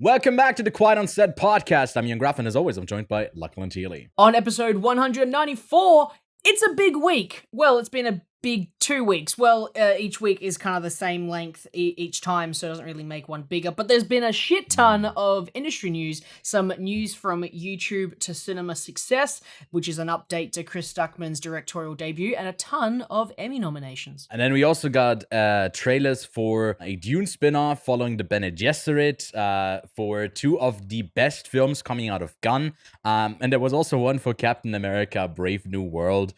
Welcome back to the Quiet on Set podcast. I'm Ian Graff, and as always, I'm joined by Lachlan Teely. On episode 194, it's a big week. Well, it's been a big 2 weeks. Well, each week is kind of the same length each time, so it doesn't really make one bigger. But there's been a shit ton of industry news. Some news from YouTube to cinema success, which is an update to Chris Stuckman's directorial debut, and a ton of Emmy nominations. And then we also got trailers for a Dune spin-off following the Bene Gesserit, for two of the best films coming out of Gunn. And there was also one for Captain America, Brave New World.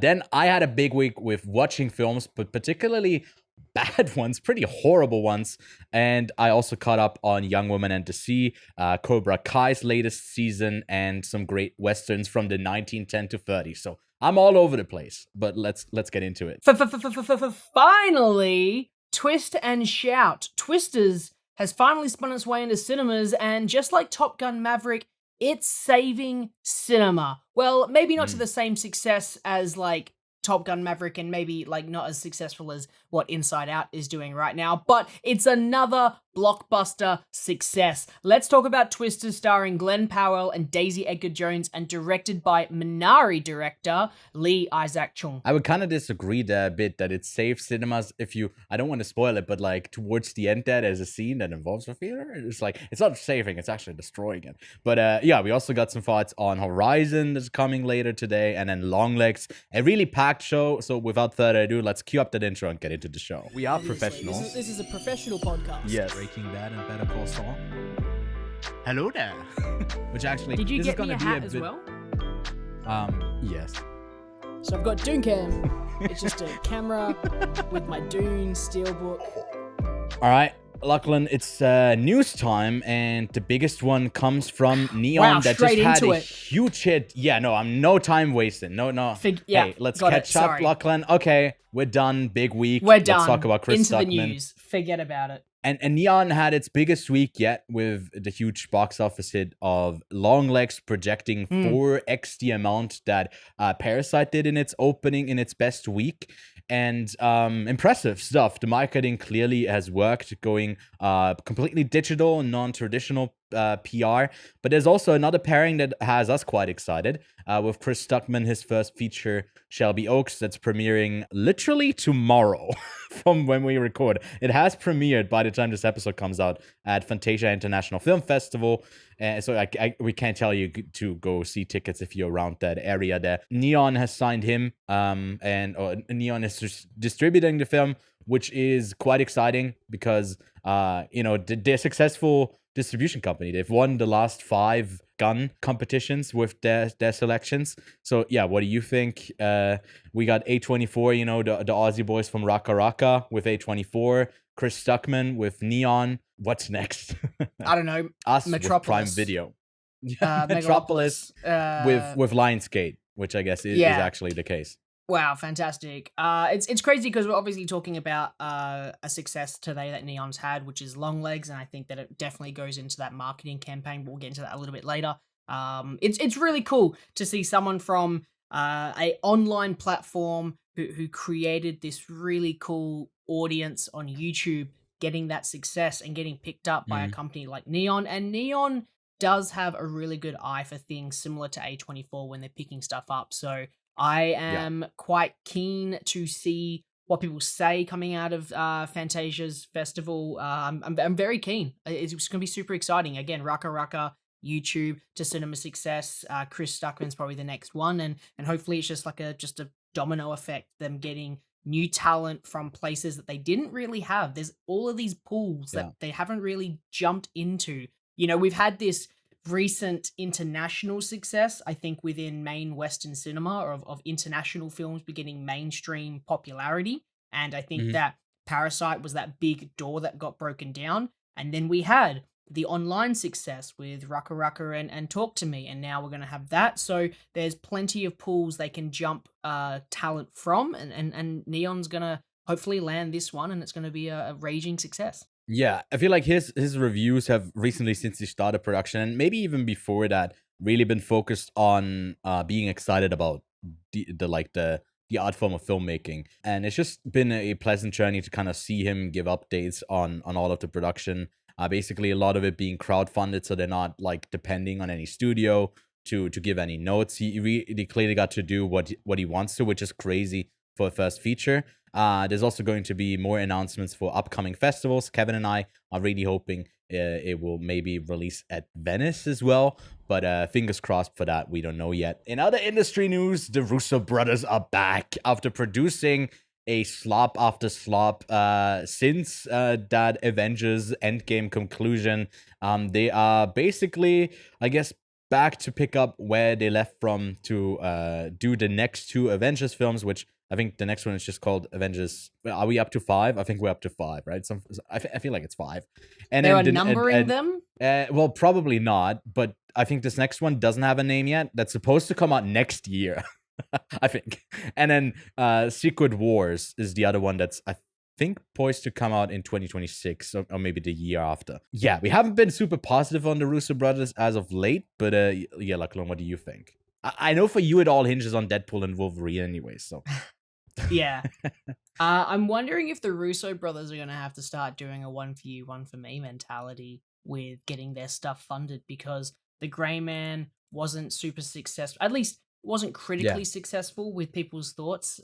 Then I had a big week with watching films, but particularly bad ones, pretty horrible ones. And I also caught up on Young Woman and the Sea, Cobra Kai's latest season, and some great westerns from the 1910 to 30. So I'm all over the place, but let's get into it. Finally, Twist and Shout. Twisters has finally spun its way into cinemas, and just like Top Gun Maverick, it's saving cinema. Well, maybe not to the same success as like Top Gun Maverick, and maybe like not as successful as what Inside Out is doing right now, but it's another blockbuster success. Let's talk about Twisters, starring Glenn Powell and Daisy Edgar Jones, and directed by Minari director Lee Isaac Chung. I would kind of disagree there a bit that it saves cinemas if you, I don't want to spoil it, but like towards the end there, there's a scene that involves a theater. It's like, it's not saving, it's actually destroying it. But yeah, we also got some thoughts on Horizon that's coming later today, and then Longlegs, a really packed show. So without further ado, let's cue up that intro and get into the show. We are professionals. This is a professional podcast. Yes. Breaking Bad and Better Call Saul. Hello there. Which actually, Did you this get is gonna me a be hat a as bit, well? Yes. So I've got Dune Cam. It's just a camera with my Dune steelbook. All right, Lachlan, it's news time, and the biggest one comes from Neon Wow, that just straight had into a it. huge hit. Yeah, no, I'm no time wasting. No. Yeah, Hey, let's got catch it, up, sorry. Lachlan. Okay, we're done. Big week. We're done. Let's talk about Chris Into Stuckman. the news. Forget about it. And Neon had its biggest week yet with the huge box office hit of Longlegs, projecting 4x the amount that Parasite did in its opening in its best week. And impressive stuff. The marketing clearly has worked, going completely digital, non-traditional PR. But there's also another pairing that has us quite excited, with Chris Stuckman, his first feature, Shelby Oaks, that's premiering literally tomorrow from when we record. It has premiered by the time this episode comes out at Fantasia International Film Festival. So we can't tell you to go see tickets if you're around that area there. Neon has signed him, and Neon is distributing the film, which is quite exciting because, they're successful distribution company. They've won the last 5 gun competitions with their selections. So yeah, what do you think? We got A24, the Aussie boys from Raka Raka with A24, Chris Stuckman with Neon. What's next? I don't know. Us Metropolis. with Prime Video. Metropolis. With Lionsgate, which I guess is actually the case. Wow, fantastic. It's crazy because we're obviously talking about a success today that Neon's had, which is Longlegs, and I think that it definitely goes into that marketing campaign. We'll get into that a little bit later. It's really cool to see someone from a online platform who created this really cool audience on YouTube getting that success and getting picked up by a company like Neon. And Neon does have a really good eye for things similar to A24 when they're picking stuff up. So I am quite keen to see what people say coming out of Fantasia's festival. I'm very keen. It's going to be super exciting. Again, Raka Raka, YouTube to cinema success. Chris Stuckman's probably the next one, and hopefully it's just like a domino effect. Them getting new talent from places that they didn't really have. There's all of these pools that they haven't really jumped into. We've had this recent international success, I think, within main Western cinema, or of international films beginning mainstream popularity. And I think that Parasite was that big door that got broken down. And then we had the online success with Raka Raka and Talk to Me. And now we're going to have that. So there's plenty of pools they can jump talent from. And Neon's going to hopefully land this one, and it's going to be a raging success. Yeah, I feel like his reviews have recently, since he started production, and maybe even before that, really been focused on being excited about the art form of filmmaking. And it's just been a pleasant journey to kind of see him give updates on all of the production. Basically, a lot of it being crowdfunded, so they're not like depending on any studio to give any notes. He really clearly got to do what he wants to, which is crazy for a first feature. There's also going to be more announcements for upcoming festivals. Kevin and I are really hoping it will maybe release at Venice as well, but fingers crossed for that. We don't know yet. In other industry news, the Russo brothers are back after producing a slop after slop since that Avengers Endgame conclusion. They are basically, I guess, back to pick up where they left from to do the next two Avengers films, which I think the next one is just called Avengers. Are we up to 5? I think we're up to 5, right? I feel like it's 5. And they are then numbering them? Well, probably not, but I think this next one doesn't have a name yet. That's supposed to come out next year, I think. And then Secret Wars is the other one that's, I think, poised to come out in 2026 or maybe the year after. Yeah, we haven't been super positive on the Russo brothers as of late, but yeah, Lachlan, what do you think? I know for you it all hinges on Deadpool and Wolverine anyway, so... Yeah. I'm wondering if the Russo brothers are going to have to start doing a one for you, one for me mentality with getting their stuff funded, because the Grey Man wasn't super successful. At least wasn't critically successful with people's thoughts.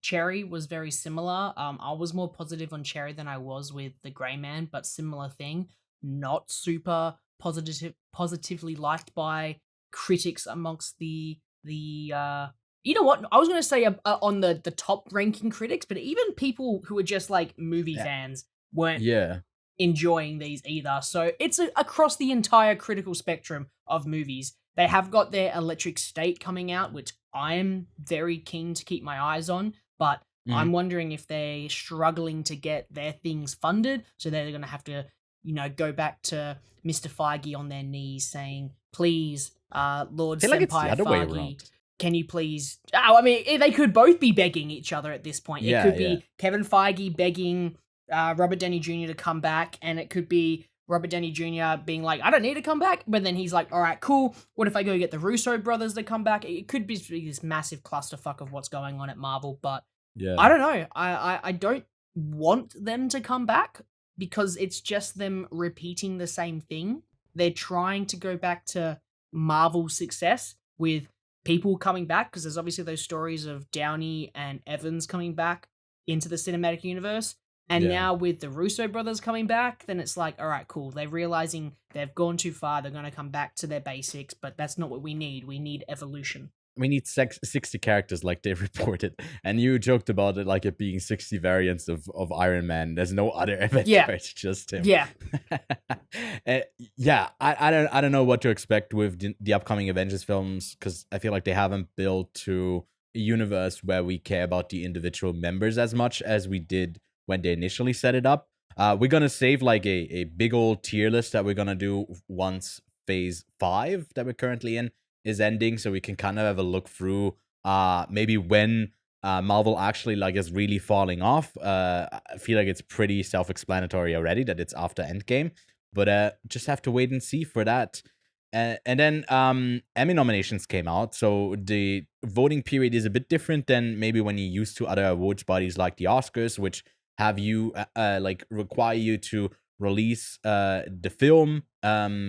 Cherry was very similar. I was more positive on Cherry than I was with the Grey Man, but similar thing. Not super positively liked by critics amongst the you know what? I was going to say on the top ranking critics, but even people who are just like movie fans weren't enjoying these either. So it's across the entire critical spectrum of movies. They have got their Electric State coming out, which I'm very keen to keep my eyes on, but I'm wondering if they're struggling to get their things funded, so they're going to have to, go back to Mr. Feige on their knees saying, please, Lord Senpai Feige, can you please... Oh, I mean, they could both be begging each other at this point. It could be Kevin Feige begging Robert Downey Jr. to come back, and it could be Robert Downey Jr. being like, I don't need to come back, but then he's like, all right, cool. What if I go get the Russo brothers to come back? It could be this massive clusterfuck of what's going on at Marvel, but I don't know. I don't want them to come back because it's just them repeating the same thing. They're trying to go back to Marvel success with people coming back, because there's obviously those stories of Downey and Evans coming back into the cinematic universe. And now with the Russo brothers coming back, then it's like, all right, cool. They're realizing they've gone too far. They're going to come back to their basics, but that's not what we need. We need evolution. We need 60 characters like they reported. And you joked about it like it being 60 variants of Iron Man. There's no other Avenger. It's just him. Yeah. I don't know what to expect with the upcoming Avengers films, because I feel like they haven't built to a universe where we care about the individual members as much as we did when they initially set it up. We're going to save like a big old tier list that we're going to do once Phase 5 that we're currently in is ending, so we can kind of have a look through maybe when Marvel actually like is really falling off. I feel like it's pretty self-explanatory already that it's after Endgame, but just have to wait and see for that. And then Emmy nominations came out, so the voting period is a bit different than maybe when you're used to other awards bodies like the Oscars, which have you like require you to release the film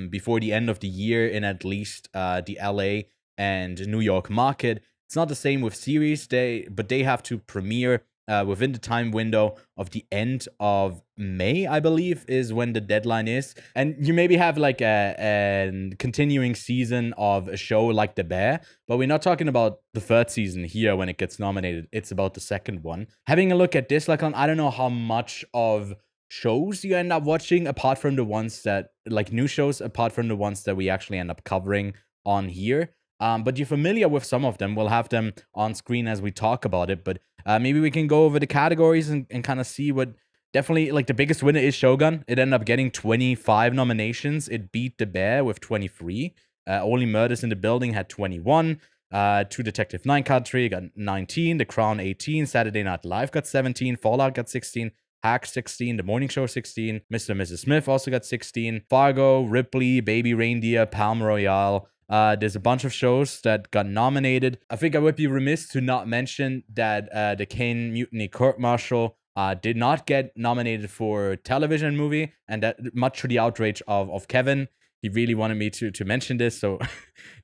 before the end of the year in at least the LA and New York market. It's not the same with series, but they have to premiere within the time window of the end of May, I believe, is when the deadline is. And you maybe have like a continuing season of a show like The Bear, but we're not talking about the third season here when it gets nominated. It's about the second one. Having a look at this, like, I don't know how much of shows you end up watching apart from the ones that, like, new shows apart from the ones that we actually end up covering on here. But you're familiar with some of them. We'll have them on screen as we talk about it, but maybe we can go over the categories and kind of see what. Definitely, like, the biggest winner is Shogun. It ended up getting 25 nominations. It beat The Bear with 23. Only Murders in the Building had 21. True Detective 9 Country got 19. The Crown 18. Saturday Night Live got 17. Fallout got 16. Hack 16. The Morning Show 16. Mr. and Mrs. Smith also got 16. Fargo, Ripley, Baby Reindeer, Palm Royale. There's a bunch of shows that got nominated. I think I would be remiss to not mention that the Kane Mutiny Court Martial Did not get nominated for television movie, and that much to the outrage of Kevin. He really wanted me to mention this, so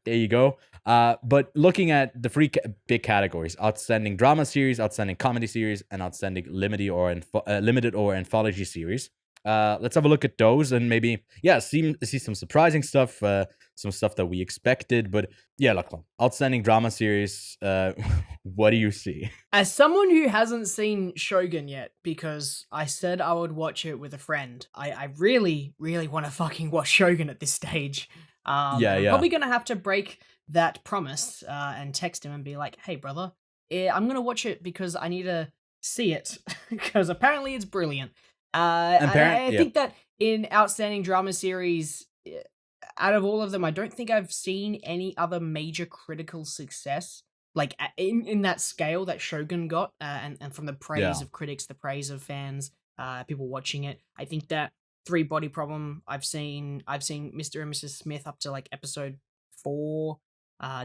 there you go. But looking at the three big categories: outstanding drama series, outstanding comedy series, and outstanding limited or anthology series. Let's have a look at those and maybe see some surprising stuff, some stuff that we expected. But yeah, Lachlan, outstanding drama series. What do you see? As someone who hasn't seen Shogun yet, because I said I would watch it with a friend, I really, really want to fucking watch Shogun at this stage. I'm probably gonna have to break that promise and text him and be like, "Hey, brother, I'm gonna watch it because I need to see it because apparently it's brilliant." I think that in outstanding drama series, out of all of them, I don't think I've seen any other major critical success like in that scale that Shogun got, and from the praise of critics, the praise of fans, people watching it. I think that Three Body Problem, I've seen Mr. and Mrs. Smith up to like episode 4.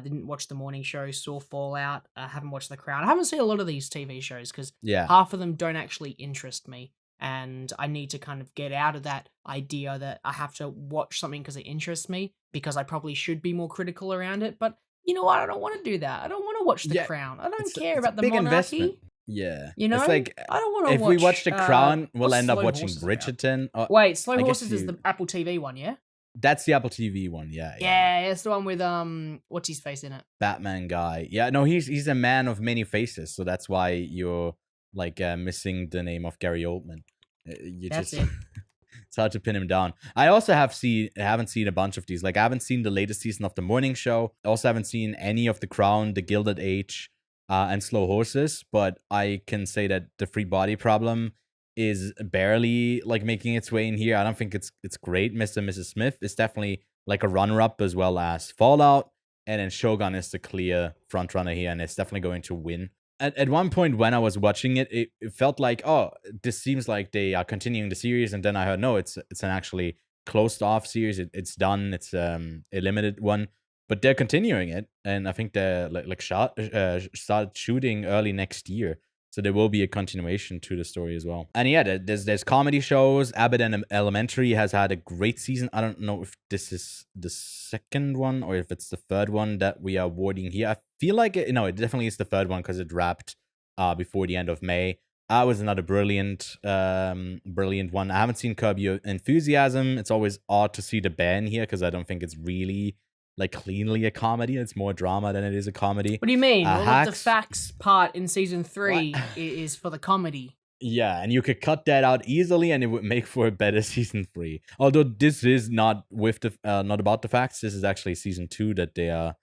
Didn't watch the morning show, saw Fallout. Haven't watched The Crown. I haven't seen a lot of these TV shows because half of them don't actually interest me. And I need to kind of get out of that idea that I have to watch something because it interests me, because I probably should be more critical around it. But you know what? I don't want to do that. I don't want to watch The Crown. I don't care about the big monarchy. Investment. Yeah. You know? It's like, I don't want to watch... If we watch The Crown, we'll end up watching Bridgerton. Wait, Slow Horses is the Apple TV one, yeah? That's the Apple TV one, yeah. It's the one with, what's his face in it? Batman guy. Yeah, no, he's a man of many faces, so that's why you're, like, missing the name of Gary Oldman. It's hard to pin him down. I also haven't seen a bunch of these. Like, I haven't seen the latest season of The Morning Show. I also haven't seen any of The Crown, The Gilded Age, and Slow Horses. But I can say that The Free Body Problem is barely like making its way in here. I don't think it's great. Mr. and Mrs. Smith is definitely like a runner-up, as well as Fallout. And then Shogun is the clear front runner here, and it's definitely going to win. At one point when I was watching it, it felt like, oh, this seems like they are continuing the series, and then I heard, no, it's an actually closed off series. It's done. It's a limited one, but they're continuing it, and I think they're started shooting early next year, so there will be a continuation to the story as well. And yeah, there's comedy shows. Abbott and Elementary has had a great season. I don't know if this is the second one or if it's the third one that we are awarding here. I feel like it definitely is the third one because it wrapped before the end of May. That was another brilliant one. I haven't seen Curb Your Enthusiasm. It's always odd to see the bear in here because I don't think it's really like cleanly a comedy. It's more drama than it is a comedy. What do you mean? All of the facts part in season 3 is for the comedy. Yeah, and you could cut that out easily, and it would make for a better season 3. Although this is not with the not about the facts. This is actually season 2 that they are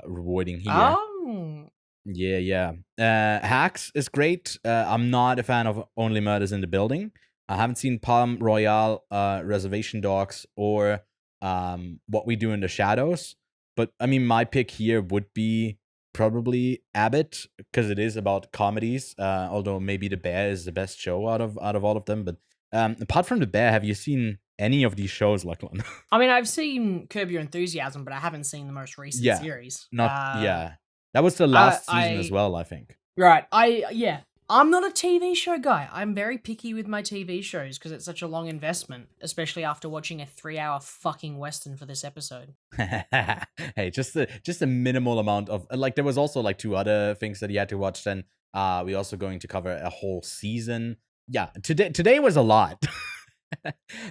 rewarding here. Oh. Yeah. Hacks is great. I'm not a fan of Only Murders in the Building. I haven't seen Palm Royale, Reservation Dogs, or What We Do in the Shadows. But I mean, my pick here would be probably Abbott, because it is about comedies. Although maybe The Bear is the best show out of all of them. But apart from The Bear, have you seen any of these shows, Lachlan? I mean, I've seen Curb Your Enthusiasm, but I haven't seen the most recent series. That was the last season as well, I think. Right. I'm not a TV show guy. I'm very picky with my TV shows because it's such a long investment, especially after watching a 3-hour fucking Western for this episode. Hey, just a minimal amount of, like, there was also like 2 other things that you had to watch. Then we're also going to cover a whole season. Yeah, today was a lot.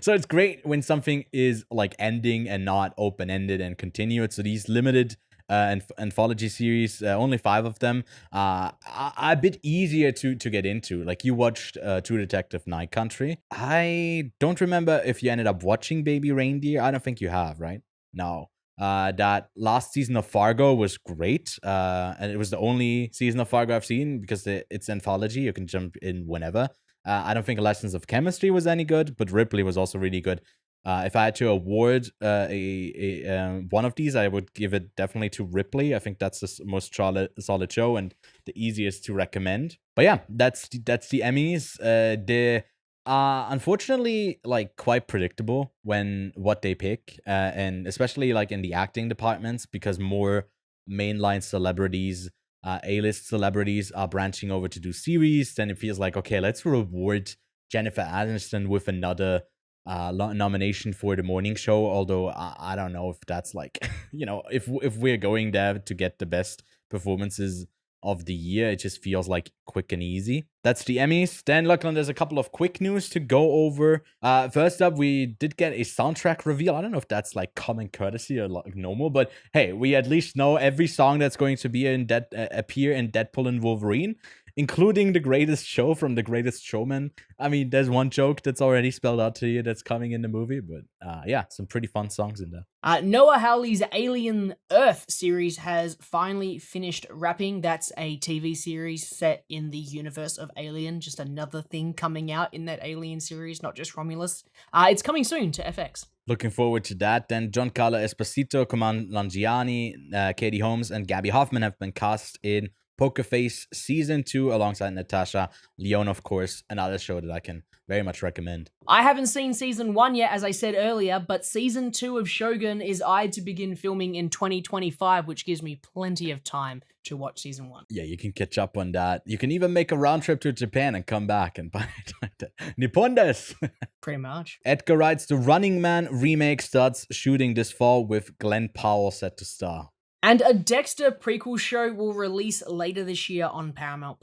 So it's great when something is like ending and not open-ended and continued. So these limited anthology series, only 5 of them, are a bit easier to get into. Like, you watched True Detective Night Country. I don't remember if you ended up watching Baby Reindeer. I don't think you have, right? No. That last season of Fargo was great, and it was the only season of Fargo I've seen because it's anthology. You can jump in whenever. I don't think Lessons of Chemistry was any good, but Ripley was also really good. If I had to award one of these, I would give it definitely to Ripley. I think that's the most solid show and the easiest to recommend. But yeah, that's the Emmys. They're unfortunately like quite predictable what they pick, and especially like in the acting departments, because more mainline celebrities A-list celebrities are branching over to do series, then it feels like, okay, let's reward Jennifer Aniston with another nomination for the morning show. Although I don't know if that's like, if we're going there to get the best performances of the year, it just feels like quick and easy. That's the Emmys. Then, Lachlan, there's a couple of quick news to go over. First up, we did get a soundtrack reveal. I don't know if that's like common courtesy or like normal, but hey, we at least know every song that's going to be in appear in Deadpool and Wolverine, including The Greatest Show from The Greatest Showman. I mean, there's one joke that's already spelled out to you that's coming in the movie, but yeah, some pretty fun songs in there. Noah Hawley's Alien Earth series has finally finished wrapping. That's a TV series set in the universe of Alien, just another thing coming out in that Alien series, not just Romulus. It's coming soon to FX. Looking forward to that. Then Giancarlo Esposito, Kumail Nanjiani, Katie Holmes, and Gabby Hoffman have been cast in Poker Face Season 2 alongside Natasha Lyonne, of course, another show that I can very much recommend. I haven't seen Season 1 yet, as I said earlier, but Season 2 of Shogun is eyed to begin filming in 2025, which gives me plenty of time to watch Season 1. Yeah, you can catch up on that. You can even make a round trip to Japan and come back and buy it like that. Nippon desu! Pretty much. Edgar Wright's The Running Man remake starts shooting this fall with Glenn Powell set to star. And a Dexter prequel show will release later this year on Paramount+.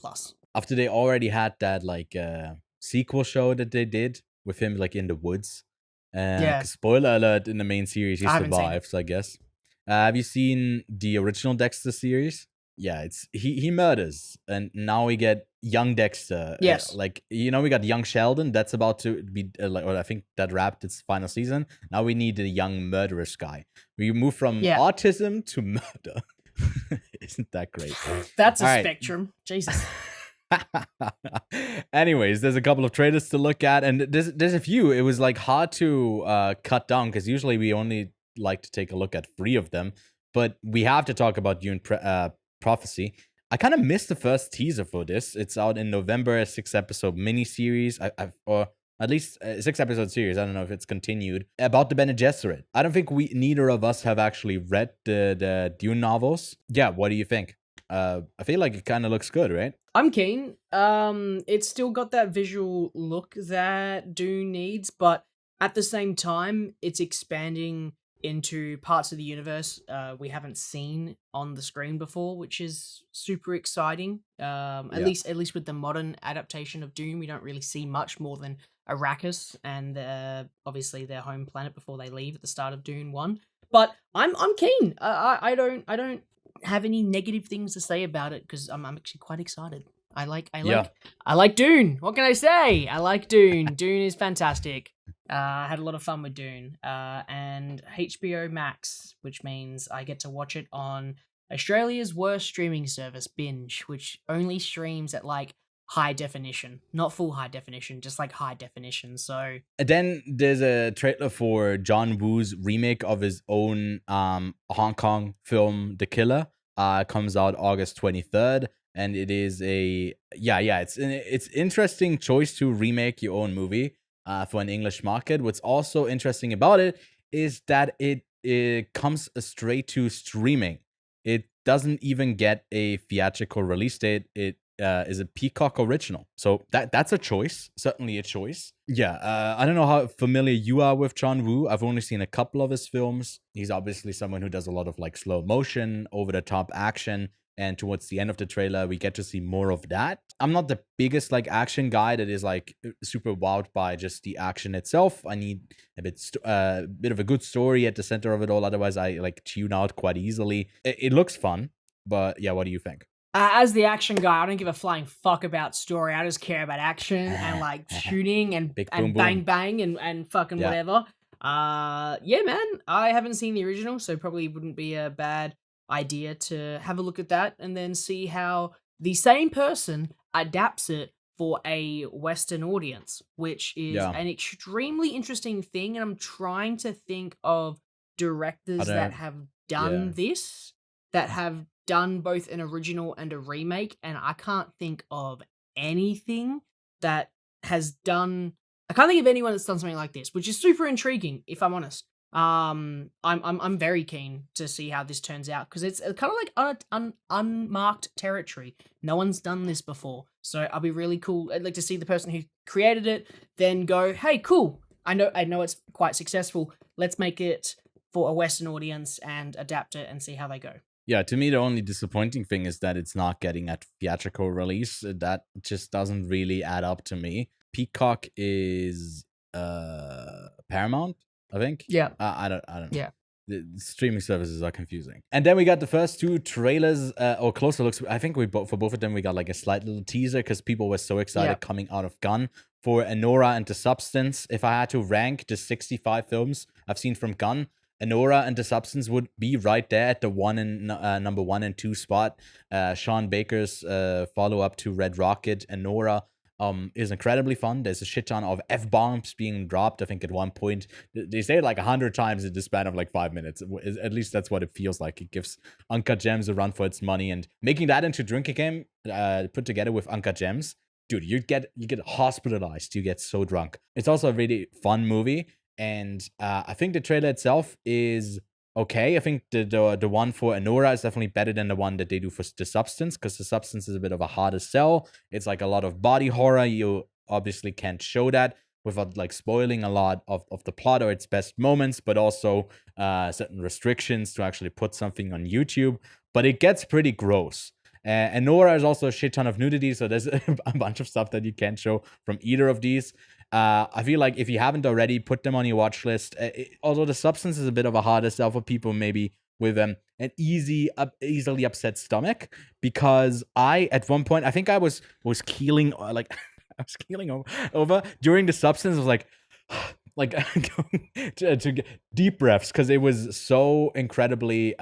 After they already had that like sequel show that they did with him like in the woods. Yeah. Spoiler alert, in the main series he I haven't seen survives, I guess. Have you seen the original Dexter series? Yeah, it's he murders, and now we get young Dexter. Yes. We got young Sheldon. That's about to be, or I think that wrapped its final season. Now we need the young murderous guy. We move from autism to murder. Isn't that great? That's a spectrum. Jesus. Anyways, there's a couple of trailers to look at, and there's a few. It was like hard to cut down because usually we only like to take a look at 3 of them, but we have to talk about Dune Prophecy. I kind of missed the first teaser for this. It's out in November, a 6-episode miniseries, or at least a 6-episode series. I don't know if it's continued, about the Bene Gesserit. I don't think neither of us have actually read the Dune novels. Yeah, what do you think? I feel like it kind of looks good, right? I'm keen. It's still got that visual look that Dune needs, but at the same time, it's expanding into parts of the universe we haven't seen on the screen before, which is super exciting. At least with the modern adaptation of Dune, we don't really see much more than Arrakis and obviously their home planet before they leave at the start of Dune 1. But I'm keen. I don't have any negative things to say about it because I'm actually quite excited. I like Dune. What can I say? I like Dune. Dune is fantastic. I had a lot of fun with Dune. And HBO Max, which means I get to watch it on Australia's worst streaming service, Binge, which only streams at like high definition. Not full high definition, just like high definition. So and then there's a trailer for John Woo's remake of his own Hong Kong film, The Killer. Comes out August 23rd. And it is it's interesting choice to remake your own movie for an English market. What's also interesting about it is that it comes straight to streaming. It doesn't even get a theatrical release date. It is a Peacock original. So that's a choice, certainly a choice. Yeah, I don't know how familiar you are with John Woo. I've only seen a couple of his films. He's obviously someone who does a lot of like slow motion, over-the-top action. And towards the end of the trailer, we get to see more of that. I'm not the biggest like action guy that is like super wowed by just the action itself. I need a bit of a good story at the center of it all. Otherwise, I like tune out quite easily. It looks fun, but yeah, what do you think? As the action guy, I don't give a flying fuck about story. I just care about action and like shooting and bang bang and fucking whatever. Yeah, man. I haven't seen the original, so probably wouldn't be a bad idea to have a look at that and then see how the same person adapts it for a Western audience, which is an extremely interesting thing. And I'm trying to think of directors that have done this, that have done both an original and a remake, and I can't think of anything that has done. I can't think of anyone that's done something like this, which is super intriguing, if I'm honest. I'm very keen to see how this turns out because it's kind of like unmarked territory. No one's done this before, so I'll be really cool. I'd like to see the person who created it then go, "Hey, cool! I know it's quite successful. Let's make it for a Western audience and adapt it and see how they go." Yeah, to me, the only disappointing thing is that it's not getting a theatrical release. That just doesn't really add up to me. Peacock is Paramount, I think. Yeah. I don't know. Yeah. The streaming services are confusing. And then we got the first two trailers or closer looks. I think for both of them we got like a slight little teaser because people were so excited coming out of Gunn for Anora and The Substance. If I had to rank the 65 films I've seen from Gunn, Anora and The Substance would be right there at the number 1 and 2 spot. Sean Baker's follow-up to Red Rocket, Anora, is incredibly fun. There's a shit ton of F-bombs being dropped. I think at one point, they say it like 100 times in the span of like 5 minutes. At least that's what it feels like. It gives Uncut Gems a run for its money. And making that into a drinking game, put together with Uncut Gems, dude, you get hospitalized. You get so drunk. It's also a really fun movie. And I think the trailer itself is okay. I think the one for Anora is definitely better than the one that they do for The Substance, because The Substance is a bit of a harder sell. It's like a lot of body horror. You obviously can't show that without like spoiling a lot of the plot or its best moments, but also certain restrictions to actually put something on YouTube. But it gets pretty gross. Anora is also a shit ton of nudity, so there's a bunch of stuff that you can't show from either of these. I feel like if you haven't already, put them on your watch list. Although The Substance is a bit of a harder sell for people maybe with an easily upset stomach, because at one point, I think I was keeling, like, I was keeling over during The Substance. I was like going to get deep breaths because it was so incredibly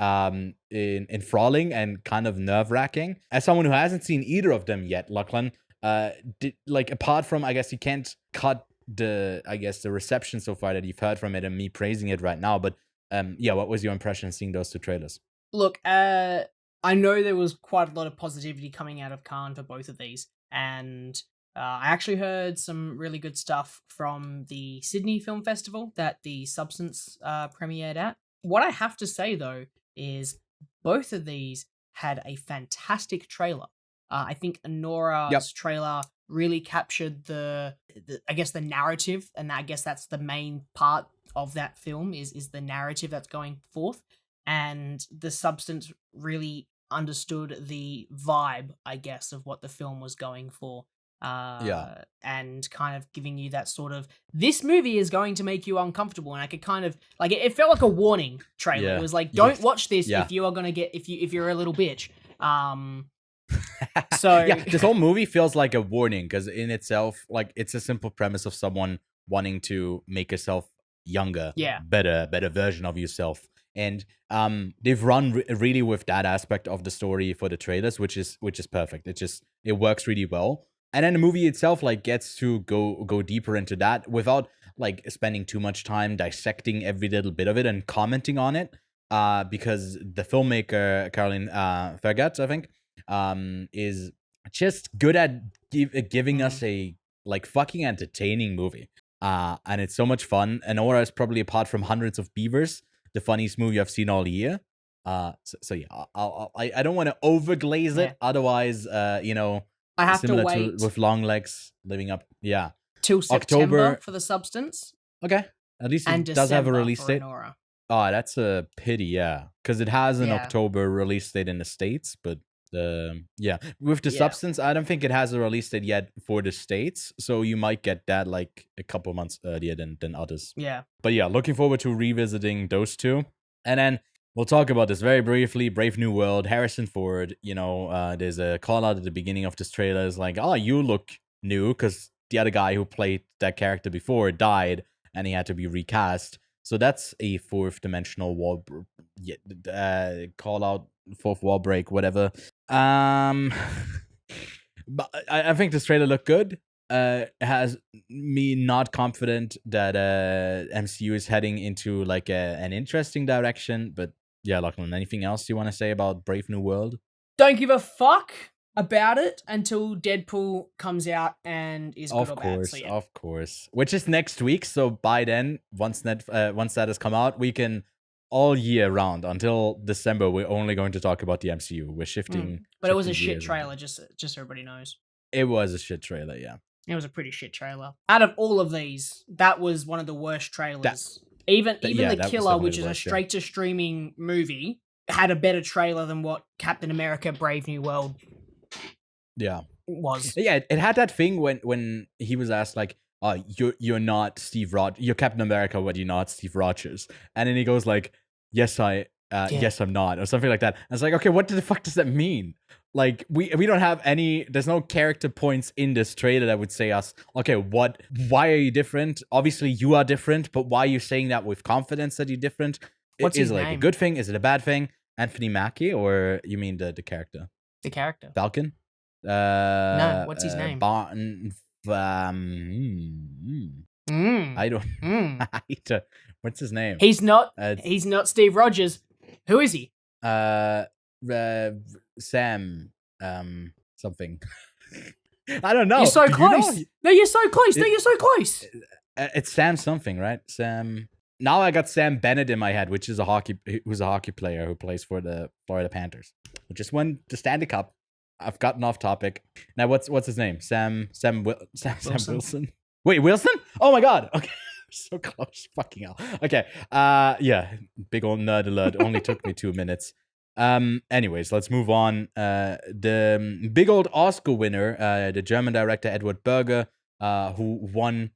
enthralling and kind of nerve-wracking. As someone who hasn't seen either of them yet, Lachlan, apart from, I guess you can't cut the reception so far that you've heard from it and me praising it right now, but what was your impression seeing those two trailers? Look, I know there was quite a lot of positivity coming out of Cannes for both of these, and I actually heard some really good stuff from the Sydney Film Festival that The Substance premiered at. What I have to say, though, is both of these had a fantastic trailer. I think Anora's trailer really captured the narrative, and I guess that's the main part of that film is the narrative that's going forth, and The Substance really understood the vibe, I guess, of what the film was going for. And kind of giving you that sort of, this movie is going to make you uncomfortable, and I could kind of like it felt like a warning trailer. It was like, don't watch this if you are gonna get if you're a little bitch. So this whole movie feels like a warning because in itself, like, it's a simple premise of someone wanting to make yourself younger, better version of yourself. And they've run really with that aspect of the story for the trailers, which is perfect. It works really well. And then the movie itself like gets to go deeper into that without like spending too much time dissecting every little bit of it and commenting on it. Because the filmmaker Caroline Fergat, I think, is just good at giving us a like fucking entertaining movie. And it's so much fun. Anora is probably, apart from Hundreds of Beavers, the funniest movie I've seen all year. So yeah, I don't want to overglaze it. Otherwise, I have to wait with Longlegs living up. Yeah. Till September for The Substance. Okay. At least it does have a release date. Anora. Oh, that's a pity, yeah. Because it has an October release date in the States, but with The Substance, I don't think it has a release date yet for the States, so you might get that like a couple months earlier than others. Yeah. But yeah, looking forward to revisiting those two. And then we'll talk about this very briefly. Brave New World, Harrison Ford, there's a call out at the beginning of this trailer. It's like, oh, you look new, because the other guy who played that character before died and he had to be recast. So that's a fourth dimensional wall call out, fourth wall break, whatever. But I think this trailer looked good. Has me not confident that MCU is heading into like an interesting direction. But yeah, Lachlan, anything else you want to say about Brave New World? Don't give a fuck. about it until Deadpool comes out and is good or bad. So, yeah. Of course. Which is next week. So by then, once that has come out, we can all year round until December. We're only going to talk about the MCU. We're shifting. But it was a shit trailer. Just so everybody knows. It was a shit trailer. Yeah. It was a pretty shit trailer. Out of all of these, that was one of the worst trailers. Even The Killer, which is a straight to streaming movie, had a better trailer than what Captain America: Brave New World. Yeah. Was. Yeah, it had that thing when he was asked like, you're not Steve Rogers, you're Captain America, but you're not Steve Rogers. And then he goes like, yes, I'm not, or something like that. And it's like, okay, what the fuck does that mean? Like, we don't have there's no character points in this trailer that would say us, okay, why are you different? Obviously you are different, but why are you saying that with confidence that you're different? What's his name? Is it like a good thing? Is it a bad thing? Anthony Mackie, or you mean the character? The character. Falcon? No, what's his name? Barton. I don't. What's his name? He's not Steve Rogers. Who is he? Sam. Something. I don't know. You're so close. No, you're so close. You're so close. It's Sam something, right? Sam. Now I got Sam Bennett in my head, who's a hockey player who plays for the Florida Panthers, who just won the Stanley Cup. I've gotten off topic. Now, what's his name? Sam Wilson. Wait, Wilson? Oh my God. Okay, so close. Fucking hell. Okay. Yeah. Big old nerd alert. Only took me 2 minutes. Anyways, let's move on. The big old Oscar winner, the German director Edward Berger, who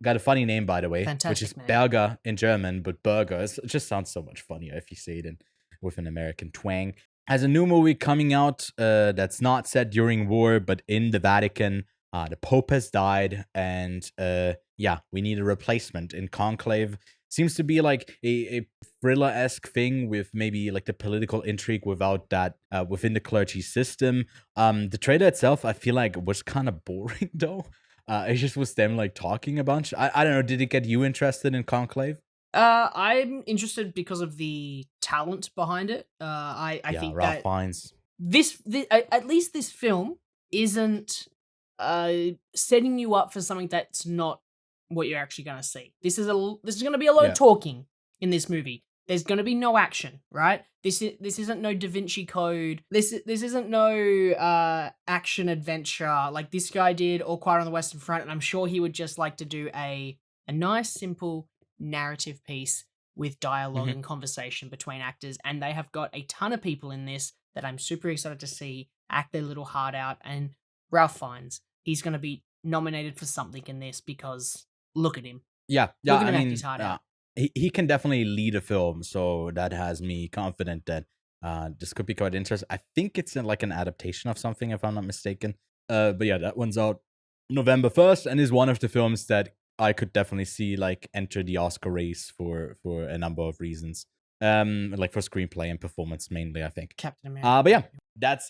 got a funny name, by the way, fantastic which is name. Berger in German, but Burger. It just sounds so much funnier if you say it with an American twang. Has a new movie coming out that's not set during war, but in the Vatican. The Pope has died, and we need a replacement. In Conclave seems to be like a thriller-esque thing with maybe like the political intrigue without that within the clergy system. The trailer itself, I feel like, was kind of boring though. It just was them like talking a bunch. I don't know. Did it get you interested in Conclave? I'm interested because of the talent behind it. I think Ralph that Fiennes. this at least this film isn't setting you up for something that's not what you're actually going to see. This is going to be a lot of talking in this movie. There's going to be no action, right? This isn't no Da Vinci Code. This isn't no action adventure like this guy did or Quiet on the Western Front. And I'm sure he would just like to do a nice, simple narrative piece with dialogue and conversation between actors. And they have got a ton of people in this that I'm super excited to see act their little heart out. And Ralph Fiennes, he's going to be nominated for something in this because look at him. Yeah. Look at him act his heart out. He can definitely lead a film, so that has me confident that this could be quite interesting. I think it's like an adaptation of something, if I'm not mistaken. But yeah, that one's out November 1st and is one of the films that I could definitely see like enter the Oscar race for a number of reasons. Like for screenplay and performance mainly, I think. Captain America. But yeah, that's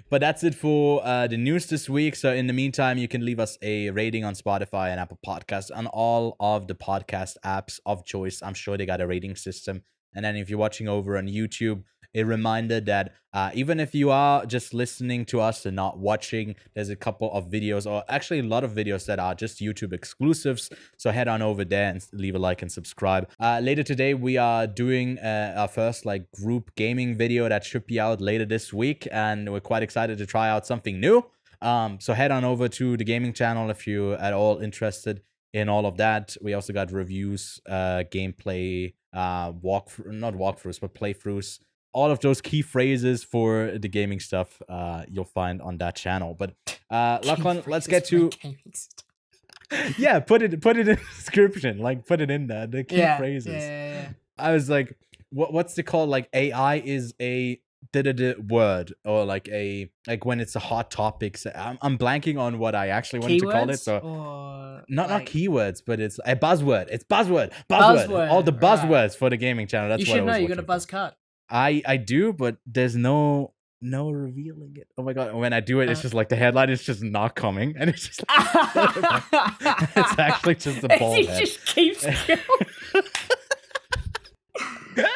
but that's it for the news this week. So in the meantime, you can leave us a rating on Spotify and Apple Podcasts on all of the podcast apps of choice. I'm sure they got a rating system. And then if you're watching over on YouTube, a reminder that even if you are just listening to us and not watching, there's a couple of videos, or actually a lot of videos that are just YouTube exclusives. So head on over there and leave a like and subscribe. Later today, we are doing our first like group gaming video that should be out later this week. And we're quite excited to try out something new. So head on over to the gaming channel if you're at all interested in all of that. We also got reviews, gameplay, not walkthroughs, but playthroughs. All of those key phrases for the gaming stuff you'll find on that channel. But Lachlan, let's get to yeah, put it in the description, like put it in there, the key phrases. Yeah. I was like, what's it called? Like AI is a word, or like when it's a hot topic. So I'm blanking on what I actually wanted to call it. So not keywords, but it's a buzzword. It's buzzword. All the buzzwords for the gaming channel. That's you should know. You got a buzz cut. I do, but there's no revealing it. Oh my god! When I do it, it's just like the headline is just not coming, and it's just it's actually just a bald head. It just keeps going.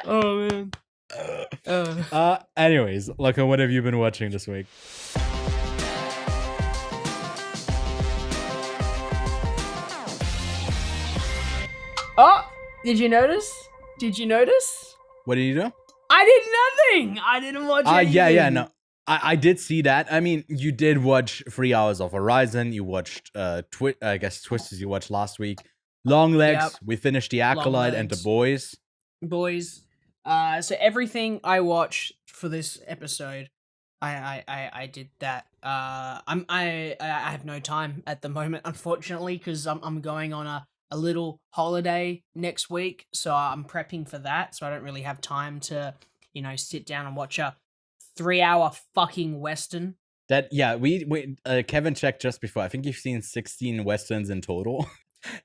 Oh man. Anyways, Lachlan, what have you been watching this week? Oh, did you notice? Did you notice? What did you do? I did nothing. I didn't watch anything. Yeah, no. I did see that. I mean, you did watch 3 hours of Horizon. You watched I guess Twisters you watched last week. Longlegs. Yep. We finished The Acolyte and The Boys. So everything I watched for this episode, I did that. I have no time at the moment, unfortunately, because I'm going on a little holiday next week, so I'm prepping for that. So I don't really have time to, sit down and watch a 3-hour fucking western. We Kevin checked just before. I think you've seen 16 westerns in total.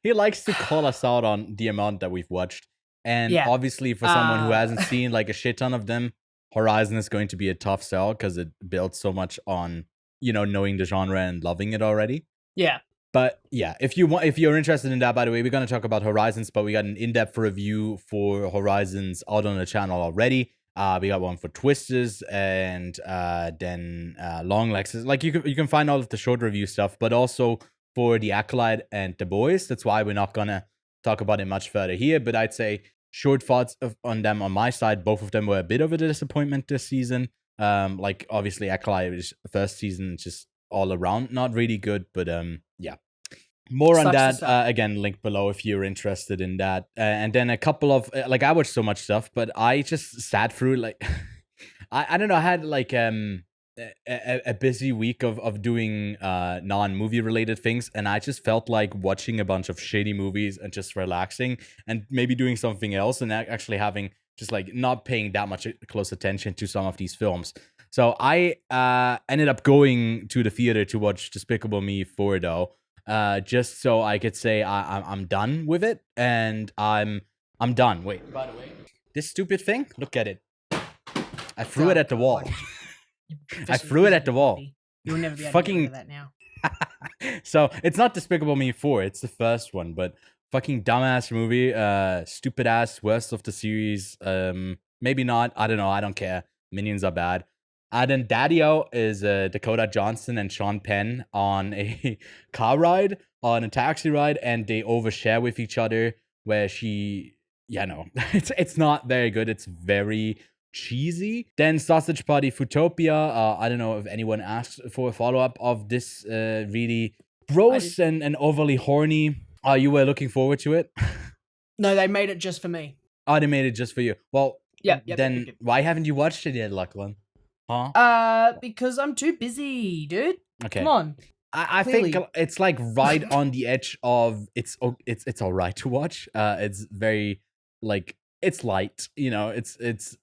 He likes to call us out on the amount that we've watched. And obviously for someone who hasn't seen like a shit ton of them, Horizon is going to be a tough sell because it builds so much on, knowing the genre and loving it already. Yeah. But yeah, if you're interested in that, by the way, we're going to talk about Horizons, but we got an in-depth review for Horizons out on the channel already. We got one for Twisters and then Longlegs. Like you can find all of the short review stuff, but also for The Acolyte and The Boys. That's why we're not going to talk about it much further here, but I'd say short thoughts on them on my side. Both of them were a bit of a disappointment this season. Like obviously Acolyte is first season just all around not really good, but yeah. More on that again, link below if you're interested in that. And then a couple of I watched so much stuff, but I just sat through I don't know, I had a busy week of doing non-movie related things, and I just felt like watching a bunch of shitty movies and just relaxing and maybe doing something else and actually having just not paying that much close attention to some of these films. So I ended up going to the theater to watch Despicable Me 4 though, just so I could say I'm done with it, and I'm done. Wait, by the way, this stupid thing, look at it. I threw it at the wall. I threw it at the wall. You'll never be able to get rid of that now. So it's not Despicable Me 4, it's the first one, but fucking dumbass movie, stupid ass, worst of the series. Maybe not. I don't know. I don't care. Minions are bad. Then Daddio is Dakota Johnson and Sean Penn on a on a taxi ride, and they overshare with each other. Where it's not very good. It's very cheesy. Then Sausage Party Foodtopia. I don't know if anyone asked for a follow-up of this really gross and overly horny. You were looking forward to it? No, they made it just for me. Oh, they made it just for you. Well, yep. Why haven't you watched it yet, Lachlan? Huh? Because I'm too busy, dude. Okay. Come on. I think it's right on the edge of it's all right to watch. It's very it's light, it's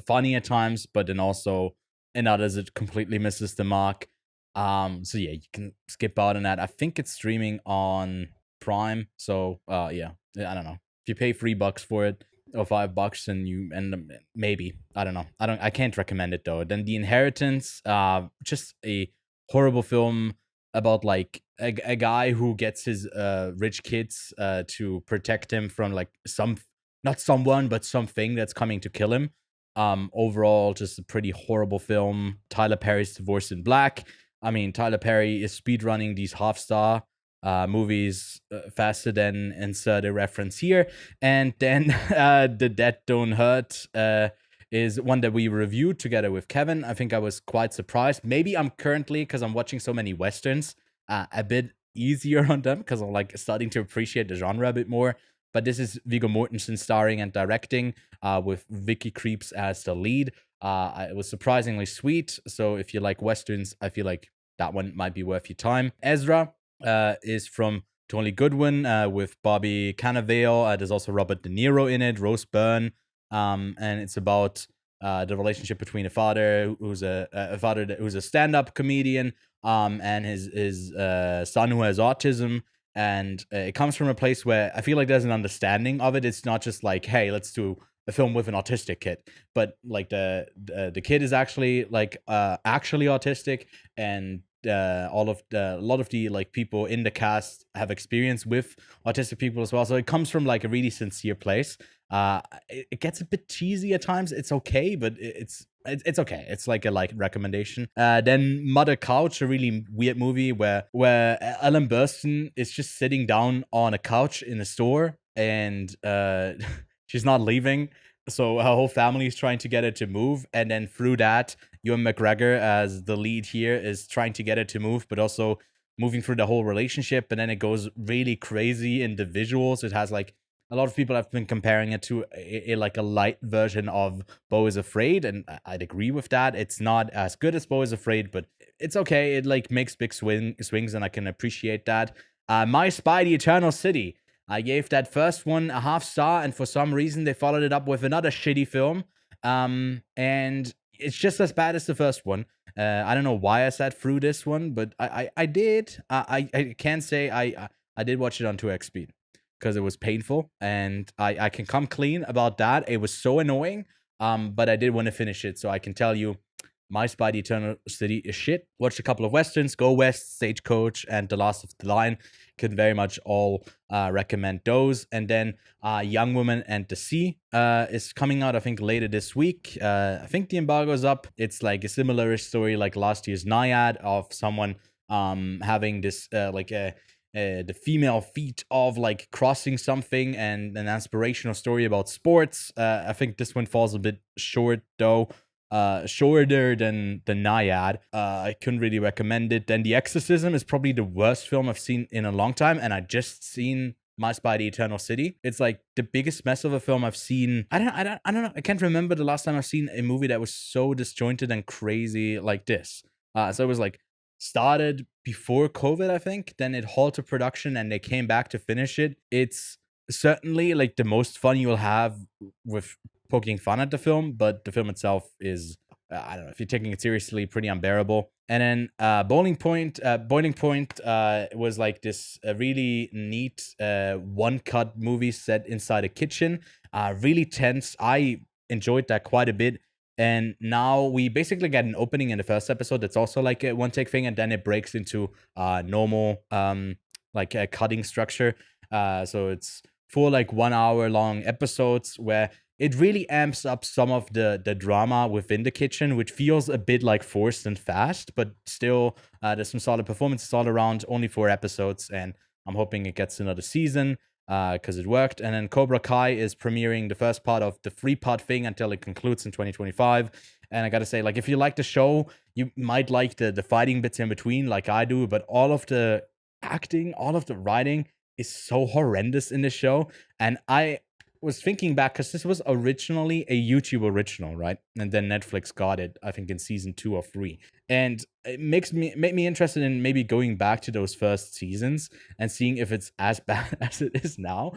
funny at times, but then also in others it completely misses the mark. So yeah, you can skip out on that. I think it's streaming on Prime. So yeah, I don't know. If you pay $3 for it or $5 and you end up, maybe, I don't know. I can't recommend it though. Then The Inheritance, just a horrible film about a guy who gets his rich kids to protect him from not someone but something that's coming to kill him. Overall, just a pretty horrible film. Tyler Perry's Divorced in Black. I mean, Tyler Perry is speedrunning these half-star movies faster than insert a reference here. And then The Dead Don't Hurt is one that we reviewed together with Kevin. I think I was quite surprised. Maybe I'm currently, because I'm watching so many Westerns, a bit easier on them because I'm starting to appreciate the genre a bit more. But this is Viggo Mortensen starring and directing with Vicky Krieps as the lead. It was surprisingly sweet. So if you like Westerns, I feel like that one might be worth your time. Ezra is from Tony Goodwin with Bobby Cannavale. There's also Robert De Niro in it, Rose Byrne. And it's about the relationship between a father who's a stand-up comedian and his son who has autism. And it comes from a place where I feel like there's an understanding of it. It's not just hey, let's do a film with an autistic kid, but the kid is actually actually autistic, and a lot of the like people in the cast have experience with autistic people as well. So it comes from like a really sincere place. It gets a bit cheesy at times. It's okay, but it's okay. It's like a like recommendation. Then Mother Couch, a really weird movie where Ellen Burstyn is just sitting down on a couch in a store, and she's not leaving. So her whole family is trying to get her to move, and then through that, Ewan McGregor as the lead here is trying to get her to move, but also moving through the whole relationship. And then it goes really crazy in the visuals. It has like a lot of people have been comparing it to like a light version of Beau is Afraid, and I'd agree with that. It's not as good as Beau is Afraid, but it's okay. It like makes big swings, and I can appreciate that. My Spidey Eternal City. I gave that first one a 0.5 star, and for some reason they followed it up with another shitty film. And it's just as bad as the first one. I don't know why I sat through this one, but I did. I can say I did watch it on 2x speed because it was painful, and I can come clean about that. It was so annoying, but I did want to finish it, so I can tell you My Spidey Eternal City is shit. Watched a couple of westerns, Go West, Stagecoach, and The Last of the Line. Could very much all recommend those. And then Young Woman and the Sea is coming out, I think, later this week. I think the embargo is up. It's like a similar story like last year's Naiad of someone having this the female feat of like crossing something, and an aspirational story about sports. I think this one falls a bit short though. Shorter than the Naiad. I couldn't really recommend it. Then The Exorcism is probably the worst film I've seen in a long time, and I just seen My Spidey Eternal City. It's like the biggest mess of a film I've seen. I don't know. I can't remember the last time I've seen a movie that was so disjointed and crazy like this. So it was like started before COVID, I think. Then it halted production, and they came back to finish it. It's certainly like the most fun you'll have with poking fun at the film, but the film itself is, I don't know, if you're taking it seriously, pretty unbearable. And then Boiling Point was like this really neat one-cut movie set inside a kitchen. Really tense. I enjoyed that quite a bit. And now we basically get an opening in the first episode that's also like a one-take thing, and then it breaks into normal like a cutting structure. So it's 4 like 1 hour long episodes where it really amps up some of the drama within the kitchen, which feels a bit like forced and fast, but still there's some solid performances all around. Only 4 episodes, and I'm hoping it gets another season because it worked. And then Cobra Kai is premiering the first part of the 3-part thing until it concludes in 2025. And I gotta say, like, if you like the show, you might like the fighting bits in between like I do, but all of the acting, all of the writing is so horrendous in this show. And I was thinking back, because this was originally a YouTube original, right? And then Netflix got it, I think, in season 2 or 3. And it made me interested in maybe going back to those first seasons and seeing if it's as bad as it is now.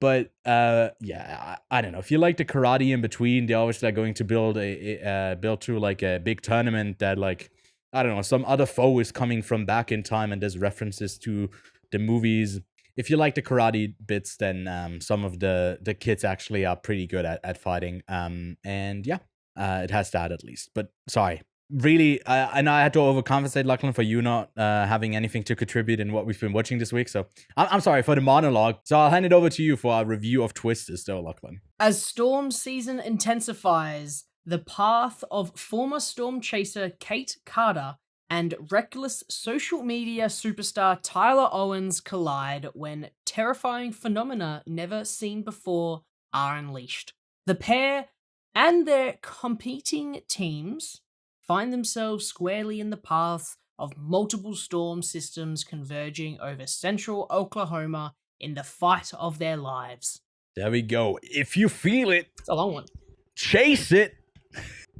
But yeah, I don't know. If you like the karate in between, they always are going to build to like a big tournament that, like, I don't know, some other foe is coming from back in time, and there's references to the movies. If you like the karate bits, then some of the kids actually are pretty good at fighting. And yeah, it has that at least. But sorry, really, I know I had to overcompensate, Lachlan, for you not having anything to contribute in what we've been watching this week. So I'm sorry for the monologue. So I'll hand it over to you for our review of Twisters, though, Lachlan. As Storm season intensifies, the path of former Storm chaser Kate Carter and reckless social media superstar Tyler Owens collide when terrifying phenomena never seen before are unleashed. The pair and their competing teams find themselves squarely in the path of multiple storm systems converging over central Oklahoma in the fight of their lives. There we go. If you feel it, It's a long one. chase it.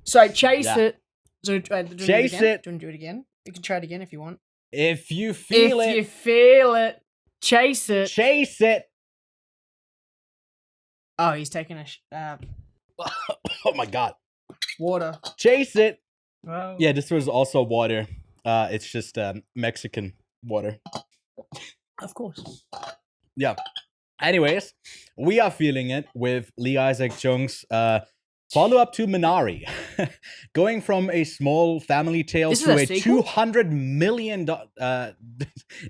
So chase it. So, Chase it. Do you want to do it again? You can try it again if you want. If you feel If it, you feel it, chase it. chase it. Oh, he's taking Oh my god. water. Chase it. Oh. Yeah, this was also water. It's just Mexican water. Of course. Yeah. Anyways, we are feeling it with Lee Isaac Chung's Follow up to Minari, going from a small family tale This is to a a sequel? $200 million.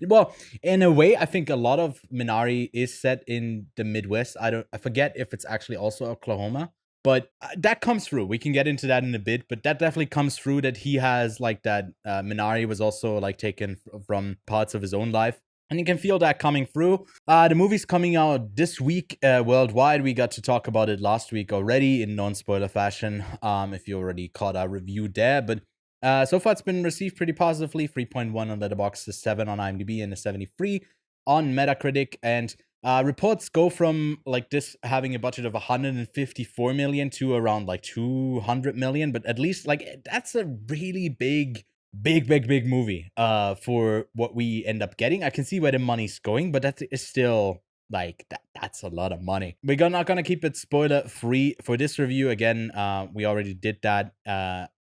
Well, in a way, I think a lot of Minari is set in the Midwest. I forget if it's actually also Oklahoma, but that comes through. We can get into that in a bit, but that definitely comes through that he has like that. Minari was also like taken from parts of his own life. And you can feel that coming through. The movie's coming out this week worldwide. We got to talk about it last week already in non-spoiler fashion, if you already caught our review there. But so far, it's been received pretty positively. 3.1 on Letterboxd, 7 on IMDb, and a 73 on Metacritic. And reports go from like this having a budget of 154 million to around like 200 million. But at least like that's a really big movie for what we end up getting. I can see where the money's going, but that is still like that's a lot of money. We're not gonna keep it spoiler free for this review. Again, we already did that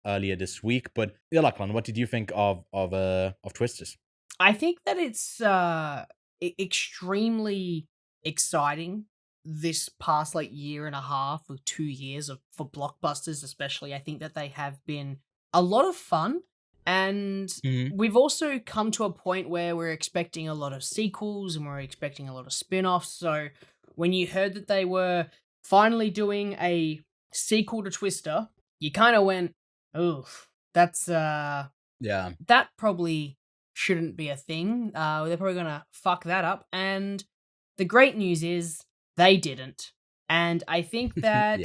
earlier this week. But yeah, Lachlan, what did you think of Twisters? I think that it's extremely exciting this past like year and a half or 2 years for blockbusters especially. I think that they have been a lot of fun, and we've also come to a point where we're expecting a lot of sequels and we're expecting a lot of spin-offs. So when you heard that they were finally doing a sequel to Twister, you kind of went, "Oh, that's Yeah. that probably shouldn't be a thing. They're probably gonna fuck that up." And the great news is they didn't. And I think that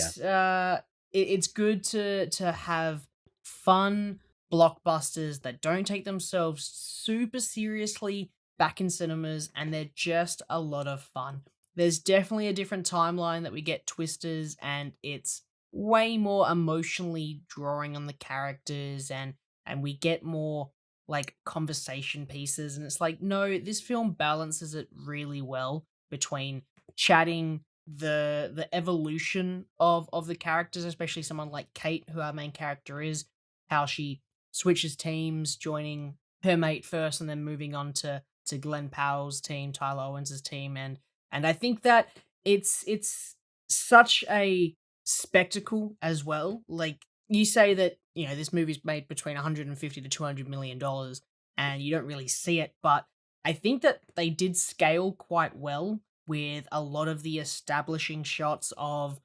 it's good to have fun blockbusters that don't take themselves super seriously back in cinemas, and they're just a lot of fun. There's definitely a different timeline that we get Twisters, and it's way more emotionally drawing on the characters, and we get more like conversation pieces, and it's like, no, this film balances it really well between chatting the evolution of the characters, especially someone like Kate, who our main character is, how she switches teams, joining her mate first and then moving on to Glenn Powell's team, Tyler Owens' team, and I think that it's such a spectacle as well. Like, you say that, you know, this movie's made between 150 to 200 million dollars and you don't really see it, but I think that they did scale quite well with a lot of the establishing shots of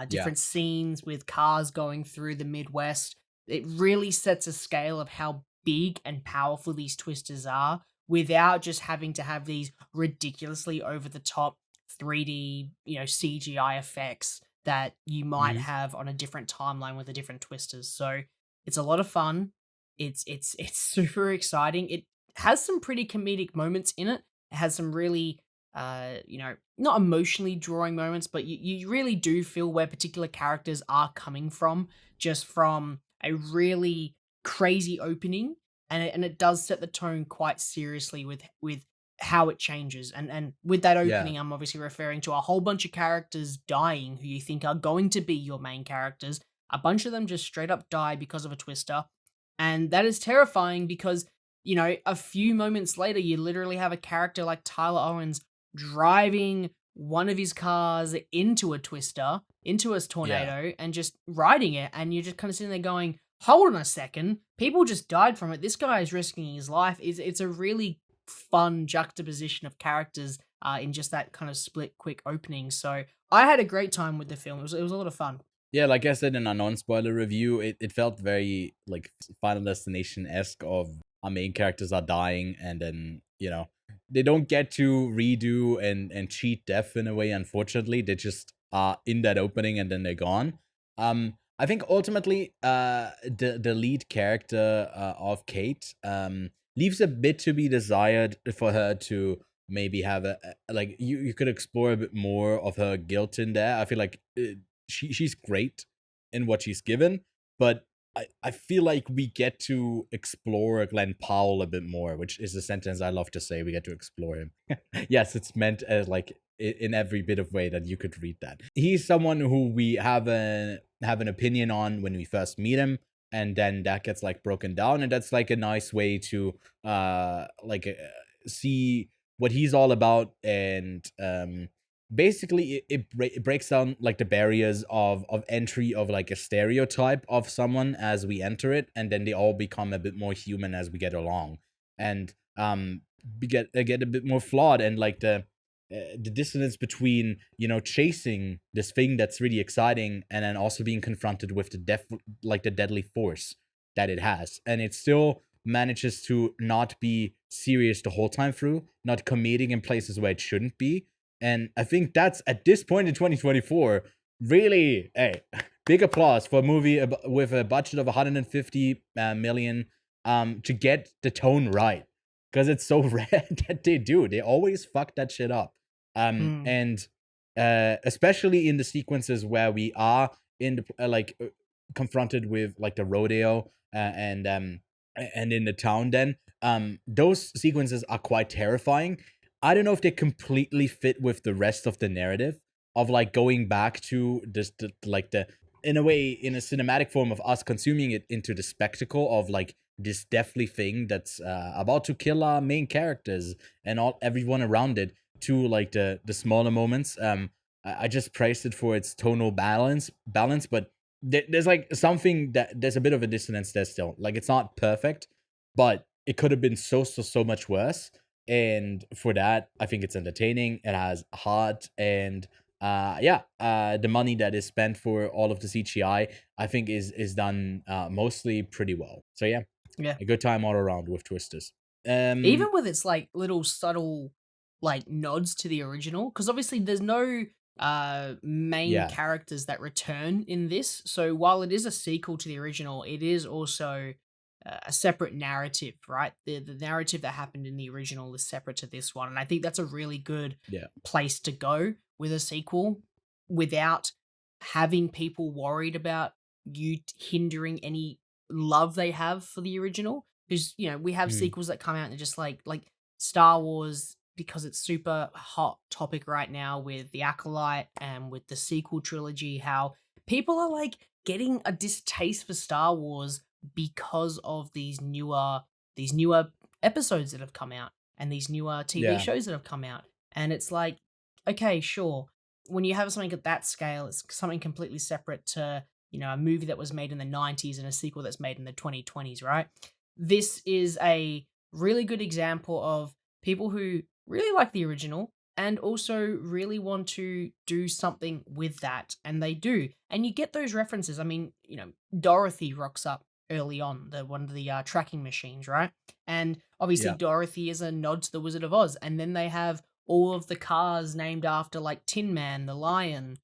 different scenes with cars going through the Midwest. It really sets a scale of how big and powerful these twisters are without just having to have these ridiculously over the top 3D, you know, CGI effects that you might have on a different timeline with the different twisters. So it's a lot of fun. It's super exciting. It has some pretty comedic moments in it. It has some really you know, not emotionally drawing moments, but you really do feel where particular characters are coming from, just from a really crazy opening, and it does set the tone quite seriously with how it changes. And with that opening, I'm obviously referring to a whole bunch of characters dying who you think are going to be your main characters. A bunch of them just straight up die because of a twister, and that is terrifying because, you know, a few moments later, you literally have a character like Tyler Owens driving one of his cars into a twister, into a tornado, and just riding it, and you're just kind of sitting there going, hold on a second, people just died from it. This guy is risking his life. It's a really fun juxtaposition of characters in just that kind of split quick opening. So I had a great time with the film. It was a lot of fun. Yeah, like I said in a non-spoiler review, it felt very like Final Destination-esque of our main characters are dying, and then, you know, they don't get to redo and cheat death in a way, unfortunately. They just are in that opening and then they're gone. I think ultimately the lead character of Kate leaves a bit to be desired for her to maybe have a like you could explore a bit more of her guilt in there. I feel like she's great in what she's given, but I feel like we get to explore Glenn Powell a bit more, which is a sentence I love to say. We get to explore him. Yes, it's meant as like in every bit of way that you could read that. He's someone who we have an opinion on when we first meet him, and then that gets like broken down, and that's like a nice way to see what he's all about, and basically it breaks down like the barriers of entry of like a stereotype of someone as we enter it, and then they all become a bit more human as we get along, and get a bit more flawed, and like the dissonance between, you know, chasing this thing that's really exciting and then also being confronted with the deadly force that it has, and it still manages to not be serious the whole time through, not comedic in places where it shouldn't be. And I think that's, at this point in 2024, really, hey, big applause for a movie with a budget of 150 million to get the tone right. Because it's so rare that they do. They always fuck that shit up. And especially in the sequences where we are in the confronted with like the rodeo and in the town, then those sequences are quite terrifying. I don't know if they completely fit with the rest of the narrative of like going back to this in a way, in a cinematic form of us consuming it into the spectacle of like this deathly thing that's about to kill our main characters and everyone around it, to like the smaller moments. I just praised it for its tonal balance, but there's like something that there's a bit of a dissonance there still. Like, it's not perfect, but it could have been so much worse. And for that, I think it's entertaining. It has heart, and the money that is spent for all of the CGI, I think is done mostly pretty well. So yeah, a good time all around with Twisters. Even with its like little subtle like nods to the original, because obviously there's no main characters that return in this. So while it is a sequel to the original, it is also a separate narrative, right? The narrative that happened in the original is separate to this one, and I think that's a really good place to go with a sequel without having people worried about you hindering any love they have for the original. Because, you know, we have sequels that come out and just like Star Wars, because it's super hot topic right now with The Acolyte and with the sequel trilogy, how people are like getting a distaste for Star Wars because of these newer episodes that have come out and these newer TV shows that have come out. And it's like, okay, sure. When you have something at that scale, it's something completely separate to, you know, a movie that was made in the 90s and a sequel that's made in the 2020s, right? This is a really good example of people who really like the original and also really want to do something with that, and they do. And you get those references. I mean, you know, Dorothy rocks up early on, one of the tracking machines, right? And obviously Dorothy is a nod to the Wizard of Oz, and then they have all of the cars named after like Tin Man, the lion.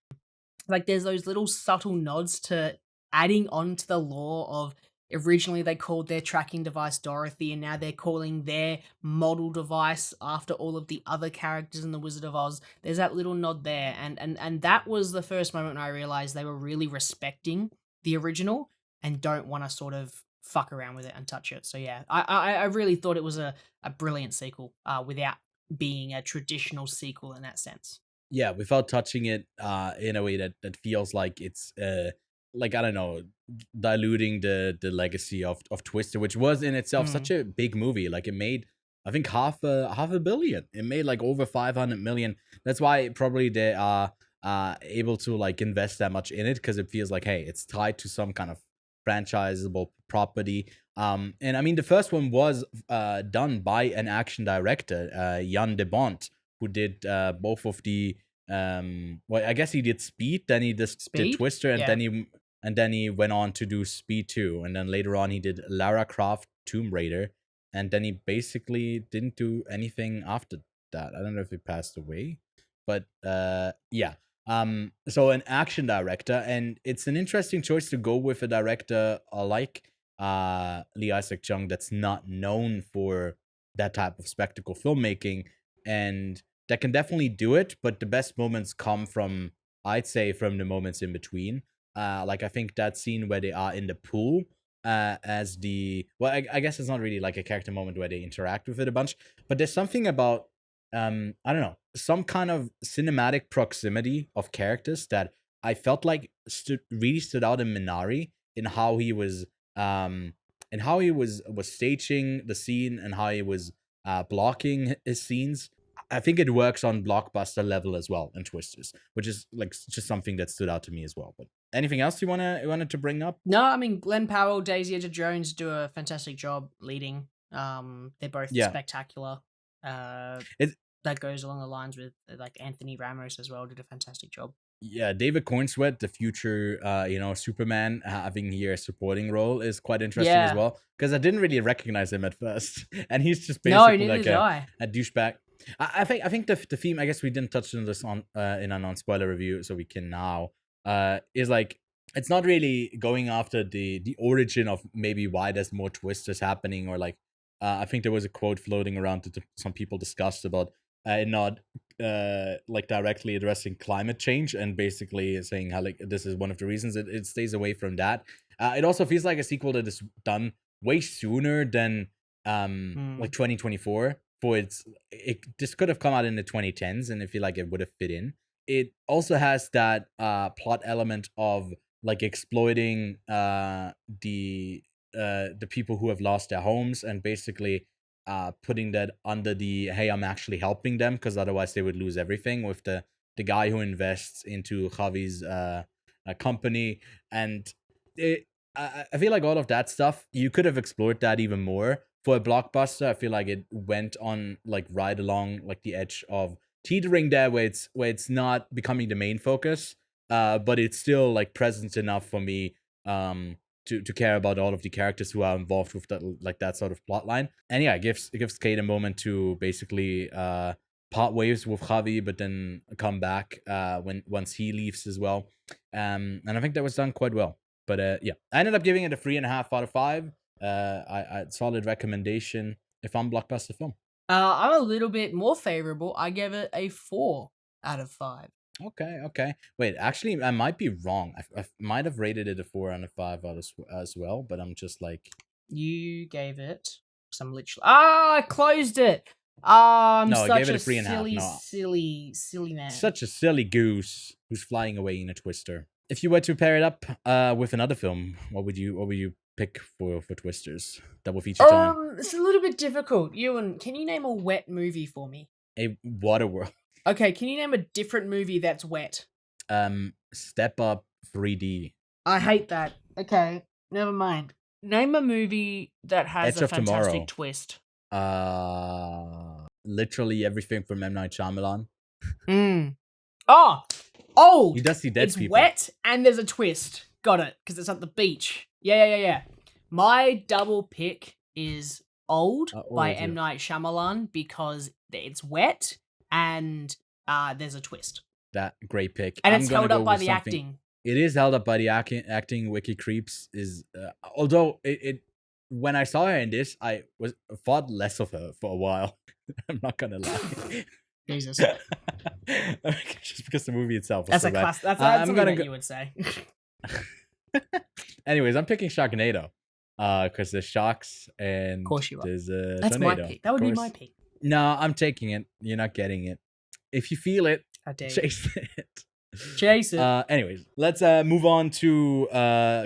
Like, there's those little subtle nods to adding on to the lore of, originally they called their tracking device Dorothy, and now they're calling their model device after all of the other characters in the Wizard of Oz. There's that little nod there, and that was the first moment I realized they were really respecting the original and don't want to sort of fuck around with it and touch it. So yeah, I really thought it was a brilliant sequel without being a traditional sequel in that sense. Yeah, without touching it in a way that feels like it's like, I don't know, diluting the legacy of Twister, which was in itself such a big movie. Like, it made, I think, half a billion. It made like over 500 million. That's why probably they are able to like invest that much in it, because it feels like, hey, it's tied to some kind of franchisable property. And I mean, the first one was done by an action director, Jan de Bont, who did both of the well, I guess he did Speed, then he did Twister, and then he went on to do Speed 2, and then later on he did Lara Croft Tomb Raider, and then he basically didn't do anything after that. I don't know if he passed away, but yeah. So an action director, and it's an interesting choice to go with a director like Lee Isaac Chung, that's not known for that type of spectacle filmmaking, and that can definitely do it, but the best moments come from, I'd say, from the moments in between. Like, I think that scene where they are in the pool, as the, well, I guess it's not really like a character moment where they interact with it a bunch, but there's something about I don't know, some kind of cinematic proximity of characters that I felt like really stood out in Minari, in how he was staging the scene, and how he was blocking his scenes. I think it works on blockbuster level as well in Twisters, which is like just something that stood out to me as well. But anything else you wanted to bring up? No, I mean Glenn Powell, Daisy Edgar Jones do a fantastic job leading. They're both spectacular. That goes along the lines with like Anthony Ramos as well. Did a fantastic job. Yeah, David Cornsweet, the future, Superman, having here a supporting role is quite interesting as well. Because I didn't really recognize him at first, and he's just basically like a douchebag. I think the theme. I guess we didn't touch on this in a non-spoiler review, so we can now. Is like it's not really going after the origin of maybe why there's more twisters happening, or like I think there was a quote floating around that some people discussed about not like directly addressing climate change and basically saying how like this is one of the reasons it stays away from that. It also feels like a sequel that is done way sooner than like 2024. This could have come out in the 2010s, and I feel like it would have fit in. It also has that plot element of like exploiting the people who have lost their homes and basically putting that under the hey, I'm actually helping them, because otherwise they would lose everything, with the guy who invests into Javi's company. And I feel like all of that stuff, you could have explored that even more for a blockbuster. I feel like it went on like right along like the edge of teetering there, where it's not becoming the main focus, but it's still like present enough for me to care about all of the characters who are involved with that sort of plot line. And yeah, it gives Kate a moment to basically part ways with Javi, but then come back once he leaves as well. And I think that was done quite well. But yeah, I ended up giving it a 3.5 out of 5. I solid recommendation if I'm blockbuster film. I'm a little bit more favorable. I gave it a 4 out of 5. Okay. Wait, actually, I might be wrong. I might have rated it a 4 out of 5 as well, but I'm just like... You gave it... Some literally... I closed it! I'm no, such I gave it a 3.5. Silly man. Such a silly goose who's flying away in a twister. If you were to pair it up with another film, what would you pick for twisters that will feature time? It's a little bit difficult. Ewan, can you name a wet movie for me? A Waterworld. Okay, can you name a different movie that's wet? Step Up 3D. I hate that. Okay, never mind. Name a movie that has Edge a of fantastic Tomorrow. twist. Literally everything from M. Night Shyamalan. Oh! He does see dead people. It's wet and there's a twist. Got it, because it's at the beach. Yeah. My double pick is Old by M. Night Shyamalan, because it's wet and there's a twist. That great pick. And it's held up by the acting. It is held up by the acting. Wiki Creeps is, although it when I saw her in this, I thought less of her for a while. I'm not gonna lie. Jesus. Just because the movie itself was that's so a bad. class. That's something that you would say. Anyways, I'm picking Sharknado. Because there's sharks and of course you are. There's a That's tornado. my pick. That would be my pick. No, I'm taking it. You're not getting it. If you feel it, chase it. Chase it. Anyways, let's move on to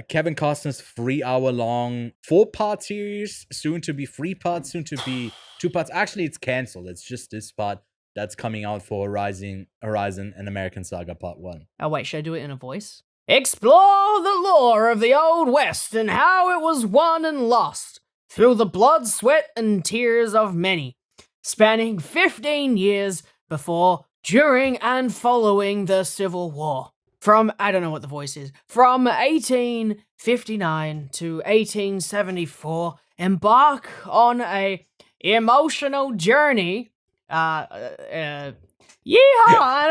Kevin Costner's 3-hour-long 4-part series, soon to be 3 parts, soon to be 2 parts. Actually, it's canceled. It's just this part that's coming out for Horizon and American Saga Part 1. Oh wait, should I do it in a voice? Explore the lore of the Old West and how it was won and lost through the blood, sweat, and tears of many, spanning 15 years before, during, and following the Civil War. From, I don't know what the voice is, from 1859 to 1874, embark on a emotional journey, an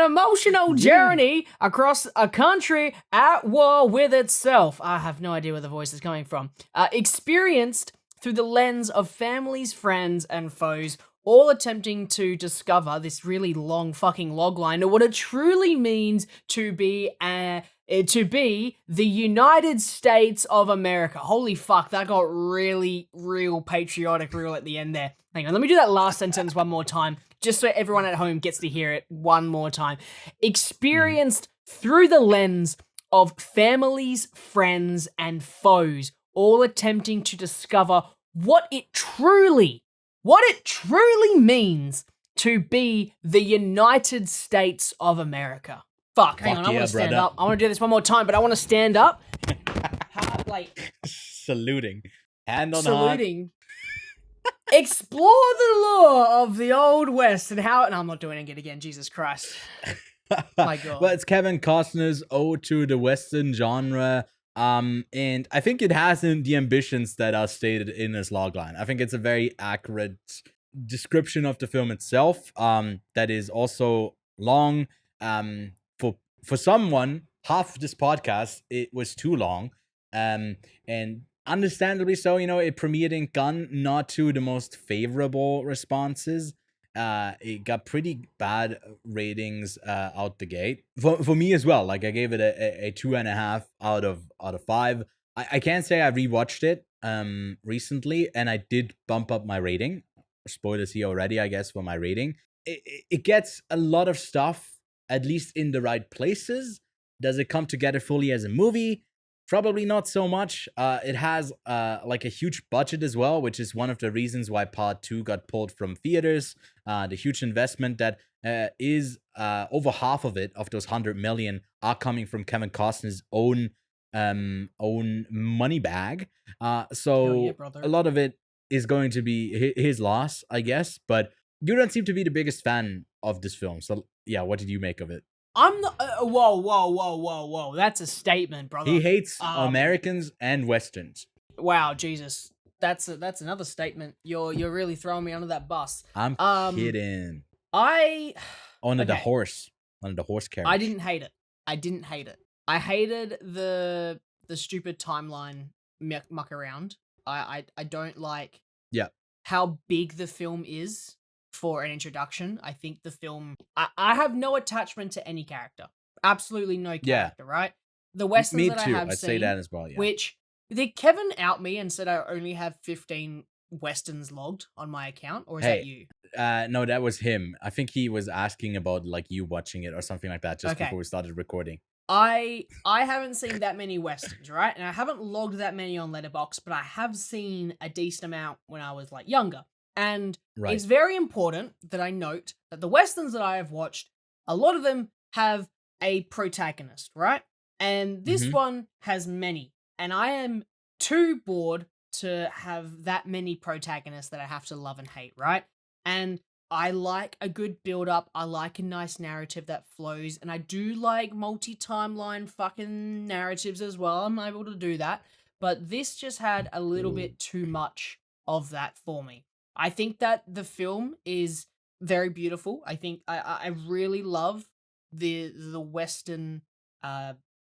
emotional journey across a country at war with itself. I have no idea where the voice is coming from. Experienced through the lens of families, friends, and foes, all attempting to discover this really long fucking logline of what it truly means to be the United States of America. Holy fuck, that got really, real patriotic real at the end there. Hang on, let me do that last sentence one more time, just so everyone at home gets to hear it one more time. Experienced through the lens of families, friends, and foes, all attempting to discover what it truly means to be the United States of America. Fuck, hang on, I want to stand up. I want to do this one more time, but I want to stand up. Saluting. Hand on Saluting. Explore the lore of the Old West and how... No, I'm not doing it again, Jesus Christ. My God. Well, it's Kevin Costner's ode to the Western genre. And I think it has the ambitions that are stated in his logline. I think it's a very accurate description of the film itself. That is also long. For someone, half of this podcast, it was too long. And understandably so, it premiered in Cannes, not to the most favorable responses. It got pretty bad ratings out the gate for me as well. Like I gave it a 2.5 out of 5. I can't say I rewatched it recently, and I did bump up my rating. Spoilers here already, I guess, for my rating. It gets a lot of stuff, at least in the right places. Does it come together fully as a movie? Probably not so much. It has like a huge budget as well, which is one of the reasons why Part 2 got pulled from theaters. The huge investment that is over half of it, of those 100 million, are coming from Kevin Costner's own money bag. So a lot of it is going to be his loss, I guess. But you don't seem to be the biggest fan of this film. So yeah, what did you make of it? I'm not. Whoa! That's a statement, brother. He hates Americans and Westerns. Wow, Jesus, that's another statement. You're really throwing me under that bus. I'm kidding. Under the horse character. I didn't hate it. I hated the stupid timeline muck around. I don't like. Yeah. How big the film is for an introduction. I think the film... I have no attachment to any character. Absolutely no character, right? The Westerns that I have I'd seen... say that as well, yeah. Which... Did Kevin out me and said I only have 15 Westerns logged on my account? Or is that you? No, that was him. I think he was asking about like you watching it or something like that just before we started recording. I haven't seen that many Westerns, right? And I haven't logged that many on Letterboxd, but I have seen a decent amount when I was like younger. And it's very important that I note that the Westerns that I have watched, a lot of them have a protagonist, right? And this one has many. And I am too bored to have that many protagonists that I have to love and hate, right? And I like a good build-up. I like a nice narrative that flows. And I do like multi-timeline fucking narratives as well. I'm able to do that. But this just had a little bit too much of that for me. I think that the film is very beautiful. I think I really love the Western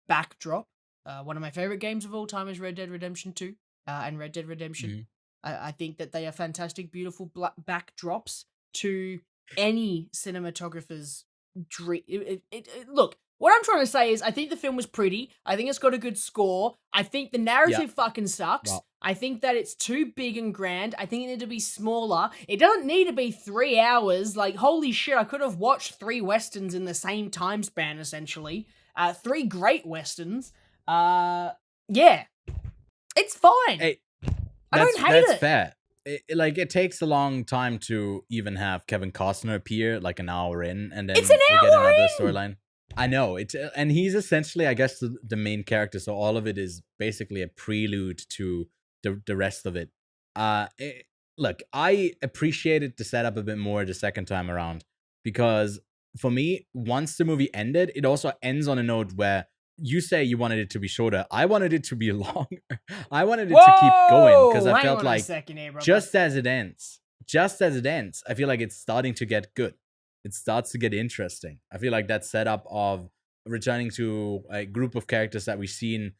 backdrop. One of my favorite games of all time is Red Dead Redemption 2 and Red Dead Redemption. I think that they are fantastic, beautiful backdrops to any cinematographer's dream. Look, what I'm trying to say is I think the film was pretty. I think it's got a good score. I think the narrative fucking sucks. Wow. I think that it's too big and grand. I think it needed to be smaller. It doesn't need to be 3 hours. Like, holy shit, I could have watched 3 Westerns in the same time span, essentially. 3 great Westerns. Yeah. It's fine. Hey, I don't hate it. That's fair. It takes a long time to even have Kevin Costner appear, like an hour in, and then it's an hour we get another in! storyline. I know, and he's essentially, I guess, the main character, so all of it is basically a prelude to the rest of it. Look, I appreciated the setup a bit more the second time around, because for me, once the movie ended, it also ends on a note where you say you wanted it to be shorter. I wanted it to be longer. I wanted it to keep going, because I felt like just as it ends, I feel like it's starting to get good. It starts to get interesting. I feel like that setup of returning to a group of characters that we've seen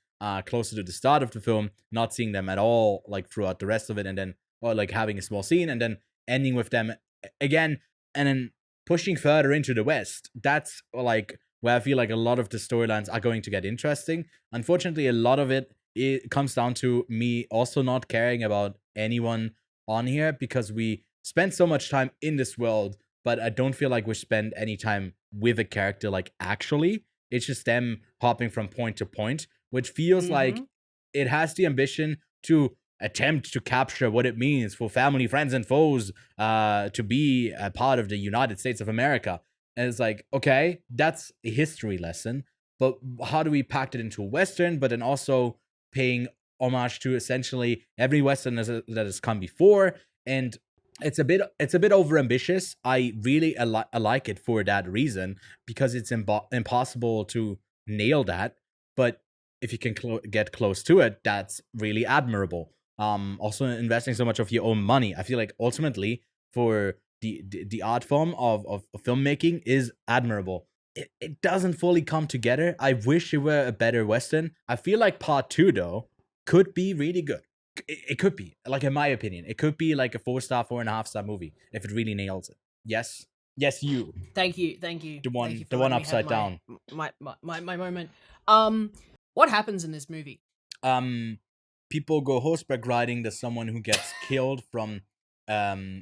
closer to the start of the film, not seeing them at all like throughout the rest of it, and then or like having a small scene and then ending with them again, and then pushing further into the West. That's like where I feel like a lot of the storylines are going to get interesting. Unfortunately, a lot of it comes down to me also not caring about anyone on here, because we spend so much time in this world, but I don't feel like we spend any time with a character, like actually. It's just them hopping from point to point, which feels like it has the ambition to attempt to capture what it means for family, friends, and foes to be a part of the United States of America. And it's like, okay, that's a history lesson, but how do we pack it into a Western, but then also paying homage to essentially every Western that has come before? And it's a bit overambitious. I really like it for that reason, because it's impossible to nail that. But if you can get close to it, that's really admirable. Also investing so much of your own money, I feel like ultimately for the art form of filmmaking is admirable. It doesn't fully come together. I wish it were a better Western. I feel like part 2 though could be really good. It could be, like, in my opinion, it could be like a 4-star, 4.5-star movie if it really nails it. Yes, you. Thank you. The one upside down. My moment. What happens in this movie? People go horseback riding. There's someone who gets killed from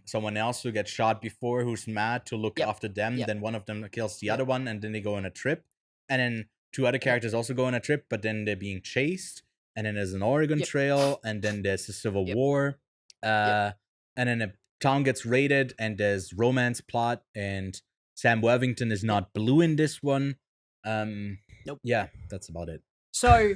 someone else who gets shot before, who's mad to look after them. Then one of them kills the other one, and then they go on a trip. And then 2 other characters also go on a trip, but then they're being chased. And then there's an Oregon Trail, and then there's a Civil War. And then a town gets raided, and there's romance plot, and Sam Worthington is not blue in this one. Nope. Yeah, that's about it. So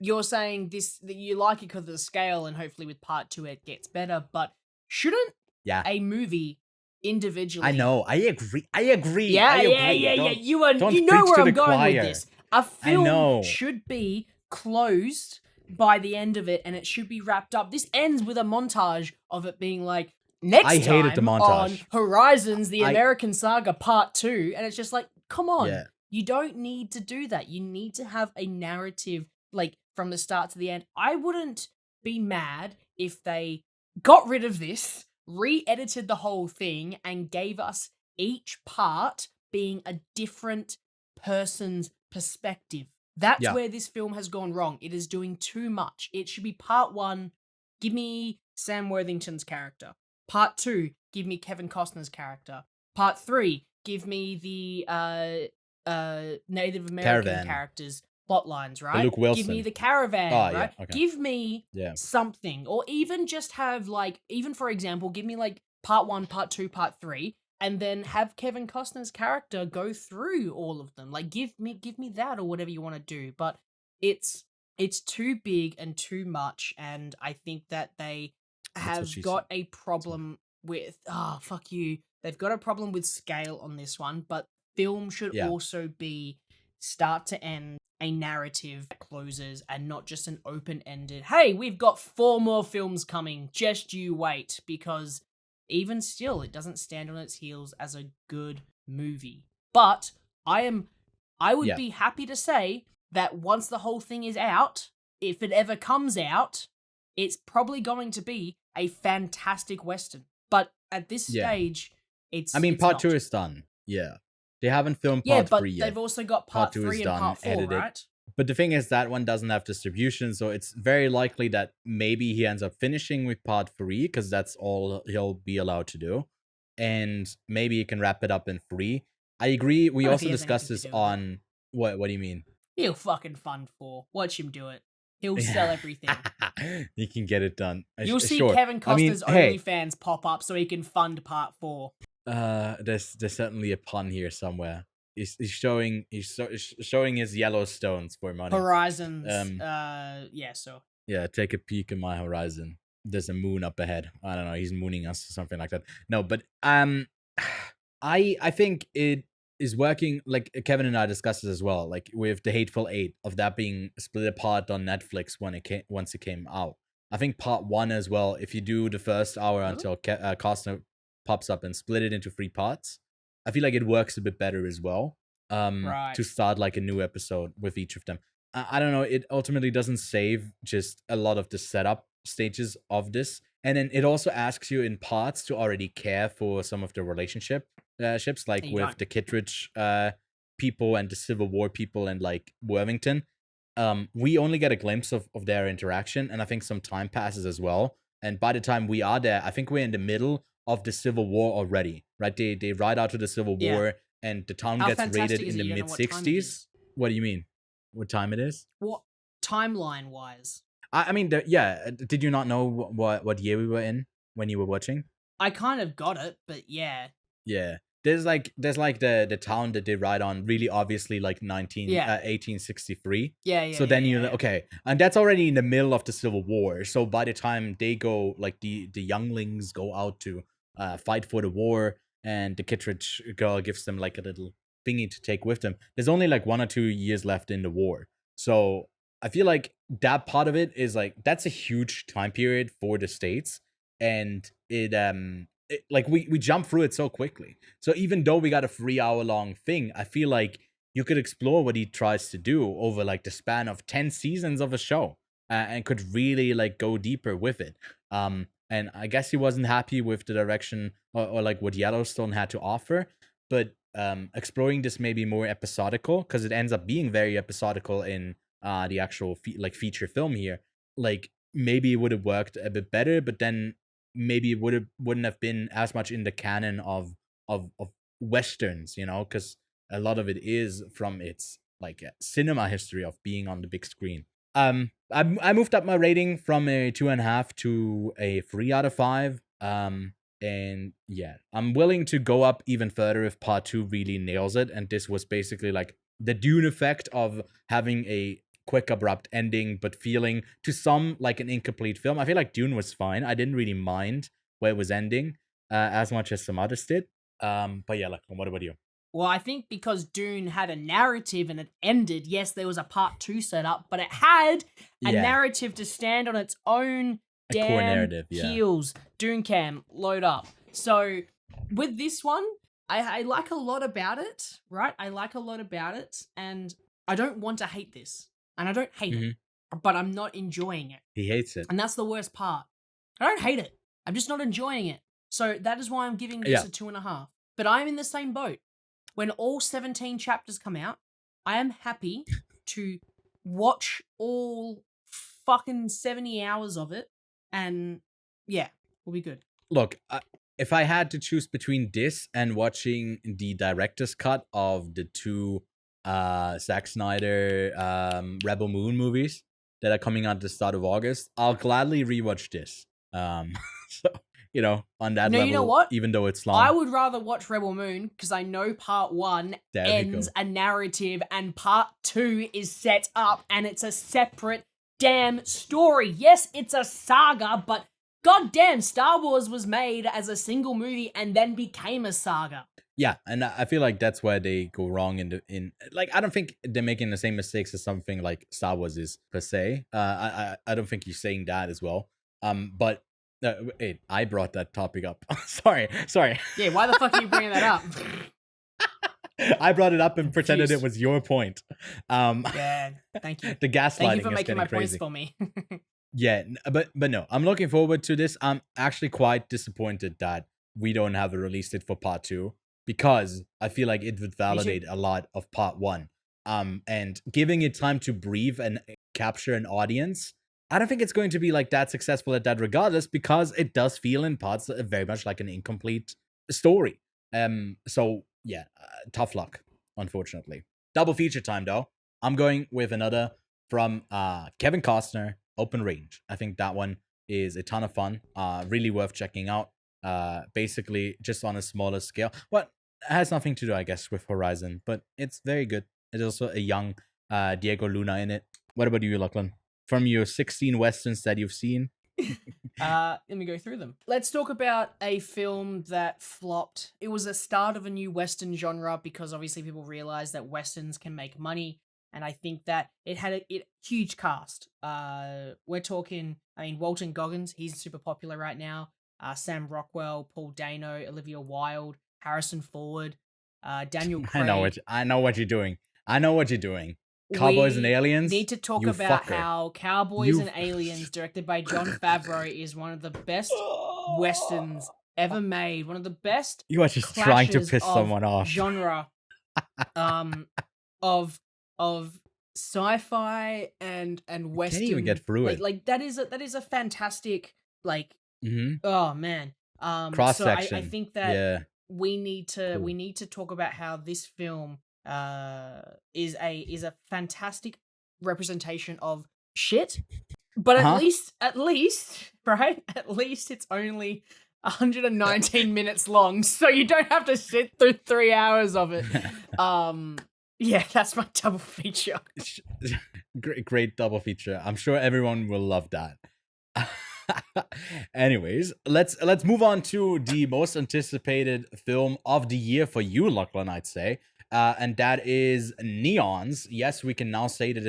you're saying that you like it because of the scale, and hopefully with part 2 it gets better, but shouldn't a movie individually... I know, I agree. Yeah. You know where I'm going with this. A film should be closed by the end of it, and it should be wrapped up. This ends with a montage of it being like, next time on Horizons, the American Saga Part 2, and it's just like, come on. Yeah. You don't need to do that. You need to have a narrative, like, from the start to the end. I wouldn't be mad if they got rid of this, re-edited the whole thing, and gave us each part being a different person's perspective. That's where this film has gone wrong. It is doing too much. It should be part 1, give me Sam Worthington's character. Part 2, give me Kevin Costner's character. Part 3, give me the Native American characters' plot lines, right? Luke Wilson. Give me the caravan, right? Yeah, okay. Give me something. Or even just have, like, even for example, give me like part 1, part 2, part 3, and then have Kevin Costner's character go through all of them. Like, give me that, or whatever you want to do. But it's too big and too much, and I think that they have got a problem with fuck you. They've got a problem with scale on this one, but film should also be start to end a narrative that closes, and not just an open-ended, hey, we've got 4 more films coming, just you wait, because even still, it doesn't stand on its heels as a good movie. But I would be happy to say that once the whole thing is out, if it ever comes out, it's probably going to be a fantastic Western. But at this stage, part 2 is done. Yeah. They haven't filmed part 3 yet. Yeah, but they've also got part 3 and part 4, edited. Right? But the thing is, that one doesn't have distribution, so it's very likely that maybe he ends up finishing with part 3, because that's all he'll be allowed to do. And maybe he can wrap it up in 3. I agree. We also discussed this on... What do you mean? He'll fucking fund 4. Watch him do it. He'll sell everything. He can get it done. You'll see Kevin Costner's OnlyFans pop up so he can fund part 4. There's certainly a pun here somewhere. He's showing his Yellowstones for money. Horizons. Yeah, take a peek at my horizon. There's a moon up ahead. I don't know. He's mooning us or something like that. No, but I think it is working. Like Kevin and I discussed it as well. Like with The Hateful Eight, of that being split apart on Netflix once it came out. I think part 1 as well. If you do the first hour until Costner pops up and split it into 3 parts, I feel like it works a bit better as well. To start like a new episode with each of them. I don't know. It ultimately doesn't save just a lot of the setup stages of this, and then it also asks you in parts to already care for some of the relationships, like with the Kittredge people and the Civil War people and like Worthington. We only get a glimpse of their interaction, and I think some time passes as well. And by the time we are there, I think we're in the middle of the Civil War already, right? They ride out to the Civil War, and the town gets raided in the mid-60s. What do you mean? What time it is? What timeline-wise? I mean, did you not know what year we were in when you were watching? I kind of got it, but yeah. Yeah. There's like the town that they ride on, really obviously like 1863. Yeah. So then okay, and that's already in the middle of the Civil War. So by the time they go, like the younglings go out to fight for the war, and the Kittredge girl gives them like a little thingy to take with them, there's only like 1 or 2 years left in the war. So I feel like that part of it is like, that's a huge time period for the States, and like we jump through it so quickly. So even though we got a 3-hour long thing, I feel like you could explore what he tries to do over like the span of 10 seasons of a show, and could really like go deeper with it. And I guess he wasn't happy with the direction or like what Yellowstone had to offer, but exploring this maybe more episodical, because it ends up being very episodical in the actual feature film here. Like maybe it would have worked a bit better, but then maybe it wouldn't have been as much in the canon of westerns, because a lot of it is from its like cinema history of being on the big screen. I moved up my rating from a 2.5 to a 3 out of 5. And yeah, I'm willing to go up even further if part 2 really nails it. And this was basically like the Dune effect of having a quick, abrupt ending, but feeling to some like an incomplete film. I feel like Dune was fine. I didn't really mind where it was ending as much as some others did. But yeah, Lachlan, what about you? Well, I think because Dune had a narrative and it ended, yes, there was a part 2 set up, but it had a narrative to stand on its own damn core narrative, heels. Dune Cam, load up. So with this one, I like a lot about it, right? I like a lot about it, and I don't want to hate this. And I don't hate it, but I'm not enjoying it. He hates it. And that's the worst part. I don't hate it. I'm just not enjoying it. So that is why I'm giving this a 2.5. But I'm in the same boat. When all 17 chapters come out, I am happy to watch all fucking 70 hours of it. And yeah, we'll be good. Look, if I had to choose between this and watching the director's cut of the 2 Zack Snyder Rebel Moon movies that are coming out at the start of August, I'll gladly rewatch this. So, on that level, you know what? Even though it's long, I would rather watch Rebel Moon because I know part 1 ends a narrative and part 2 is set up and it's a separate damn story. Yes, it's a saga, but goddamn, Star Wars was made as a single movie and then became a saga. Yeah, and I feel like that's where they go wrong in like, I don't think they're making the same mistakes as something like Star Wars is per se. I don't think you're saying that as well. But wait, I brought that topic up. sorry. Yeah, why the fuck are you bringing that up? I brought it up and pretended it was your point. Yeah, thank you. The gaslighting. Thank you for making my crazy. points for me. Yeah, but no, I'm looking forward to this. I'm actually quite disappointed that we don't have a release date for part 2, because I feel like it would validate a lot of part 1. And giving it time to breathe and capture an audience, I don't think it's going to be like that successful at that regardless, because it does feel in parts very much like an incomplete story. So yeah, tough luck, unfortunately. Double feature time though. I'm going with another from Kevin Costner, Open Range. I think that one is a ton of fun. Really worth checking out. Basically just on a smaller scale. Well, it has nothing to do, I guess, with Horizon, but it's very good. There's also a young Diego Luna in it. What about you, Lachlan? From your 16 westerns that you've seen? Let me go through them. Let's talk about a film that flopped. It was a start of a new western genre because obviously people realized that westerns can make money, and I think that it had a huge cast. We're talking, Walton Goggins, he's super popular right now. Sam Rockwell, Paul Dano, Olivia Wilde, Harrison Ford, Daniel Craig. I know what you're doing. Cowboys and Aliens. Need to talk about how Cowboys and Aliens, directed by Jon Favreau, is one of the best westerns ever made. One of the best. You are just trying to piss someone off. Genre, of sci-fi and western. Can't even get through it. Like that is a fantastic Oh man. Cross section. So I think that we need to talk about how this film is a fantastic representation of shit, But at least, right? At least it's only 119 minutes long, so you don't have to sit through 3 hours of it. Yeah, that's my double feature. Great double feature. I'm sure everyone will love that. Anyways, let's move on to the most anticipated film of the year for you, Lachlan, I'd say. And that is Neon's. Yes, we can now say the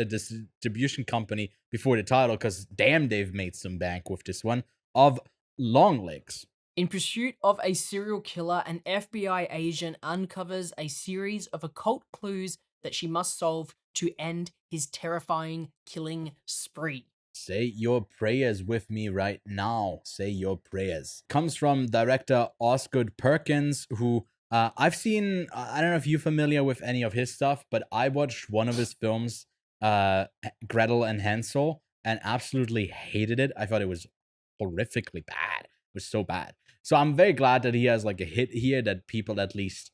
distribution company before the title, because damn, they've made some bank with this one, of Longlegs. In pursuit of a serial killer, an FBI agent uncovers a series of occult clues that she must solve to end his terrifying killing spree. Say your prayers with me right now. Say your prayers. Comes from director Osgood Perkins, who I've seen. I don't know if you're familiar with any of his stuff, but I watched one of his films, Gretel and Hansel, and absolutely hated it. I thought it was horrifically bad. It was so bad. So I'm very glad that he has like a hit here that people at least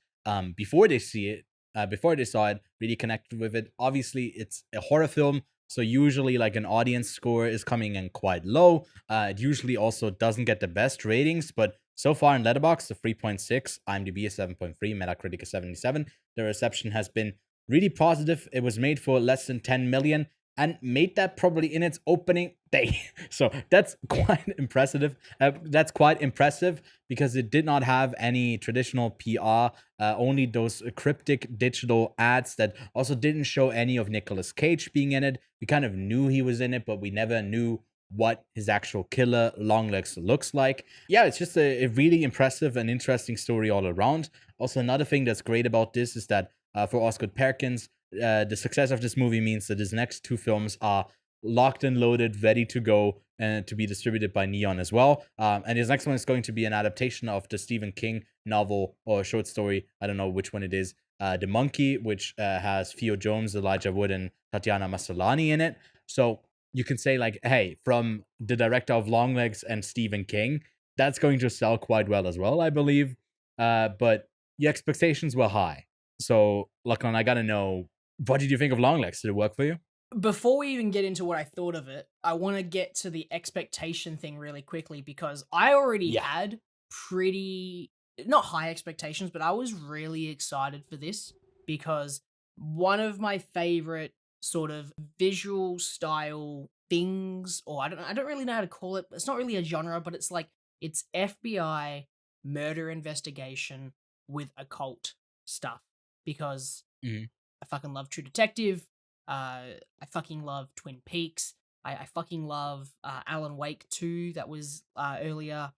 before they see it, before they saw it, really connected with it. Obviously, it's a horror film, so usually like an audience score is coming in quite low. It usually also doesn't get the best ratings, but so far in Letterboxd, a 3.6, IMDb a 7.3, Metacritic a 77. The reception has been really positive. It was made for less than 10 million and made that probably in its opening day. So that's quite impressive. That's quite impressive because it did not have any traditional PR, only those cryptic digital ads that also didn't show any of Nicolas Cage being in it. We kind of knew he was in it, but we never knew what his actual killer Longlegs looks like. Yeah, it's just a really impressive and interesting story all around. Also, another thing that's great about this is that for Osgood Perkins, the success of this movie means that his next two films are locked and loaded, ready to go, and to be distributed by Neon as well. And his next one is going to be an adaptation of the Stephen King novel or short story. I don't know which one it is. The Monkey, which has Theo Jones, Elijah Wood, and Tatiana Maslany in it. So you can say like, hey, from the director of Longlegs and Stephen King, that's going to sell quite well as well, I believe. But your expectations were high. So, Lachlan, I gotta know, what did you think of Longlegs? Did it work for you? Before we even get into what I thought of it, I want to get to the expectation thing really quickly because I already had pretty, not high expectations, but I was really excited for this because one of my favorite sort of visual style things, or I don't really know how to call it. It's not really a genre, but it's like, it's FBI murder investigation with occult stuff because I fucking love True Detective. I fucking love Twin Peaks. I fucking love Alan Wake 2 that was earlier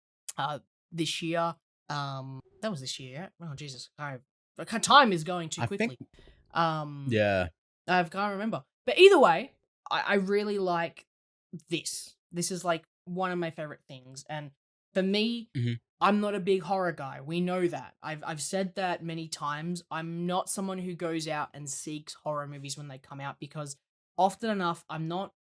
this year. That was this year. Oh Jesus, time is going too quickly. I can't remember. But either way, I really like this. This is like one of my favorite things, and for me, I'm not a big horror guy. We know that. I've said that many times. I'm not someone who goes out and seeks horror movies when they come out because often enough I'm not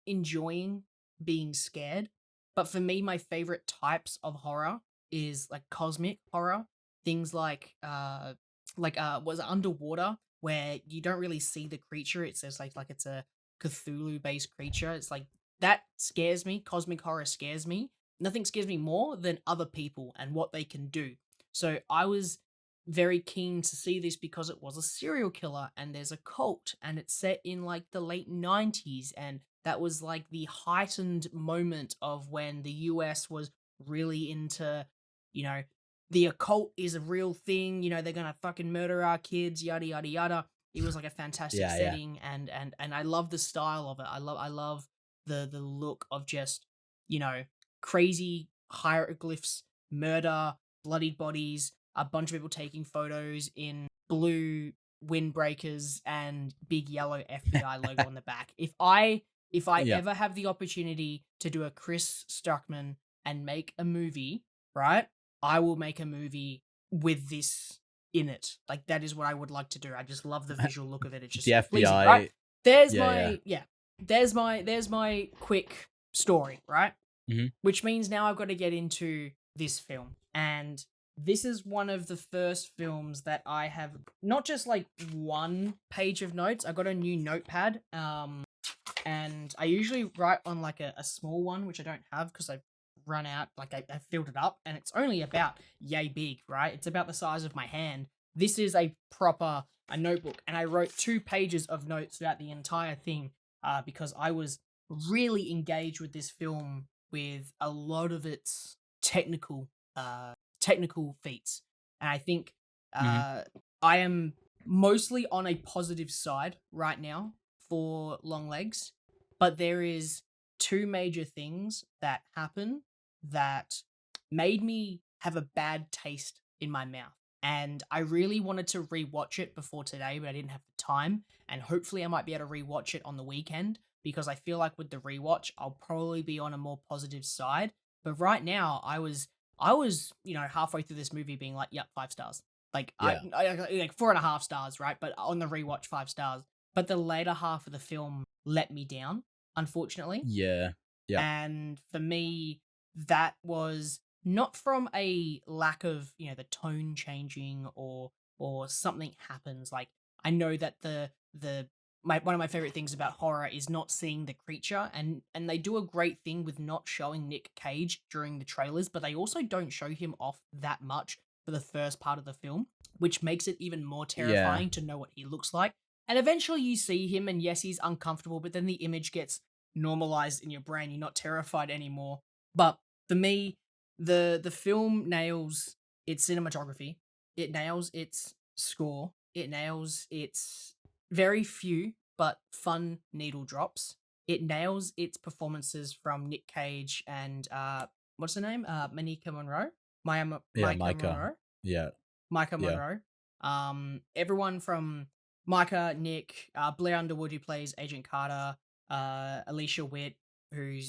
enjoying being scared. But for me, my favorite types of horror is like cosmic horror. Things like was it Underwater, where you don't really see the creature. It's just like it's a Cthulhu-based creature. It's like that scares me. Cosmic horror scares me. Nothing scares me more than other people and what they can do. So I was very keen to see this because it was a serial killer and there's a cult and it's set in like the late 90s, and that was like the heightened moment of when the US was really into, you know, the occult is a real thing, you know, they're gonna fucking murder our kids, yada yada yada. It was like a fantastic setting. And I love the style of it. I love the look of just, you know, crazy hieroglyphs, murder, bloodied bodies, a bunch of people taking photos in blue windbreakers and big yellow FBI logo on the back. If I ever have the opportunity to do a Chris Stuckman and make a movie, right, I will make a movie with this in it. Like, that is what I would like to do. I just love the visual look of it. It's just the FBI, pleasing, right? There's my quick story, right? Which means now I've got to get into this film. And this is one of the first films that I have not just like one page of notes. I got a new notepad. and I usually write on like a small one, which I don't have because I've run out. Like I filled it up, and it's only about yay big, right? It's about the size of my hand. This is a notebook, and I wrote 2 pages of notes throughout the entire thing, because I was really engaged with this film with a lot of its technical feats, and I think Mhm. I am mostly on a positive side right now for Longlegs, but there is 2 major things that happen that made me have a bad taste in my mouth. And I really wanted to rewatch it before today, but I didn't have the time. And hopefully, I might be able to rewatch it on the weekend because I feel like with the rewatch, I'll probably be on a more positive side. But right now, I was, halfway through this movie being like, "Yep, 5 stars." Like Yeah. I like 4.5 stars, right? But on the rewatch, 5 stars. But the later half of the film let me down, unfortunately. Yeah. Yeah. And for me, that was not from a lack of, the tone changing or something happens. Like I know that one of my favorite things about horror is not seeing the creature, and they do a great thing with not showing Nick Cage during the trailers, but they also don't show him off that much for the first part of the film, which makes it even more terrifying to know what he looks like. And eventually you see him, and yes, he's uncomfortable, but then the image gets normalized in your brain. You're not terrified anymore. But for me, the film nails its cinematography. It nails its score. It nails its very few but fun needle drops. It nails its performances from Nick Cage and what's her name? Manika Monroe. Yeah. Micah Micah. Monroe. Yeah. Micah Yeah. Monroe. Everyone from Micah, Nick, Blair Underwood, who plays Agent Carter, Alicia Witt, who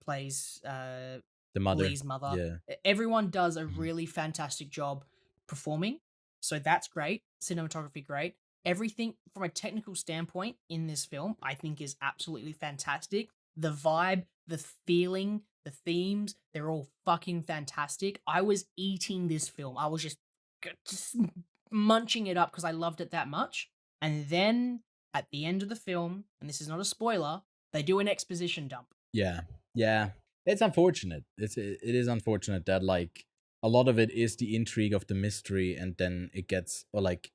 plays The mother. Lee's mother. Yeah. Everyone does a Mhm. really fantastic job performing, so that's great. Cinematography, great. Everything from a technical standpoint in this film, I think, is absolutely fantastic. The vibe, the feeling, the themes, they're all fucking fantastic. I was eating this film. I was just munching it up because I loved it that much. And then at the end of the film, and this is not a spoiler, they do an exposition dump. Yeah. Yeah. It's unfortunate. It is unfortunate that like a lot of it is the intrigue of the mystery, and then it gets, or like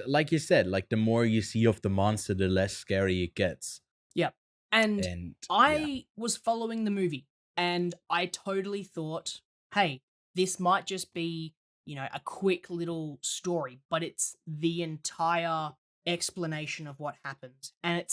like you said, like the more you see of the monster, the less scary it gets. Yep. And And I was following the movie, and I totally thought, hey, this might just be, a quick little story, but it's the entire explanation of what happens. And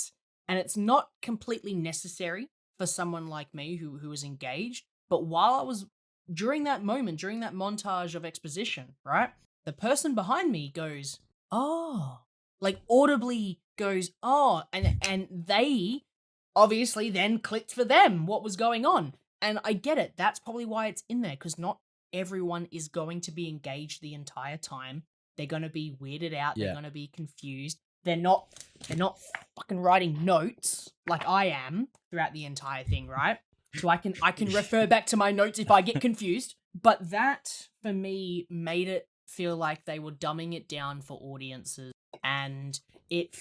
it's not completely necessary for someone like me who is engaged. But while I was during that moment, during that montage of exposition, right? The person behind me goes, "Oh," like audibly goes, "Oh," and they obviously then clicked for them what was going on. And I get it. That's probably why it's in there, because not everyone is going to be engaged the entire time. They're going to be weirded out. They're Yeah. going to be confused. They're not fucking writing notes like I am throughout the entire thing, right? So I can refer back to my notes if I get confused. But that for me made it feel like they were dumbing it down for audiences, and it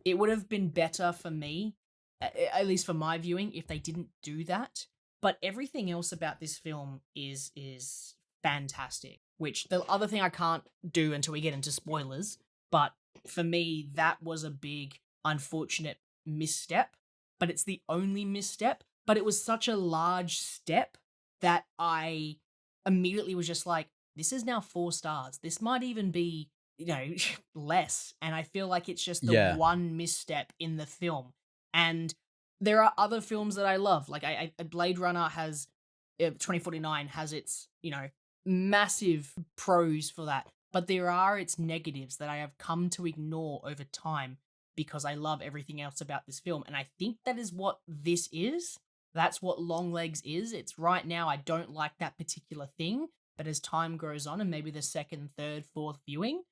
would have been better for me, at least for my viewing, if they didn't do that. But everything else about this film is fantastic, which the other thing I can't do until we get into spoilers, but for me that was a big unfortunate misstep, but it's the only misstep, but it was such a large step that I immediately was just like, this is now 4 stars. This might even be, less. And I feel like it's just the Yeah. one misstep in the film. And there are other films that I love. Like Blade Runner has 2049 has its, massive pros for that. But there are its negatives that I have come to ignore over time because I love everything else about this film. And I think that is what this is. That's what Longlegs is. It's right now, I don't like that particular thing. But as time goes on, and maybe the second, third, fourth viewing,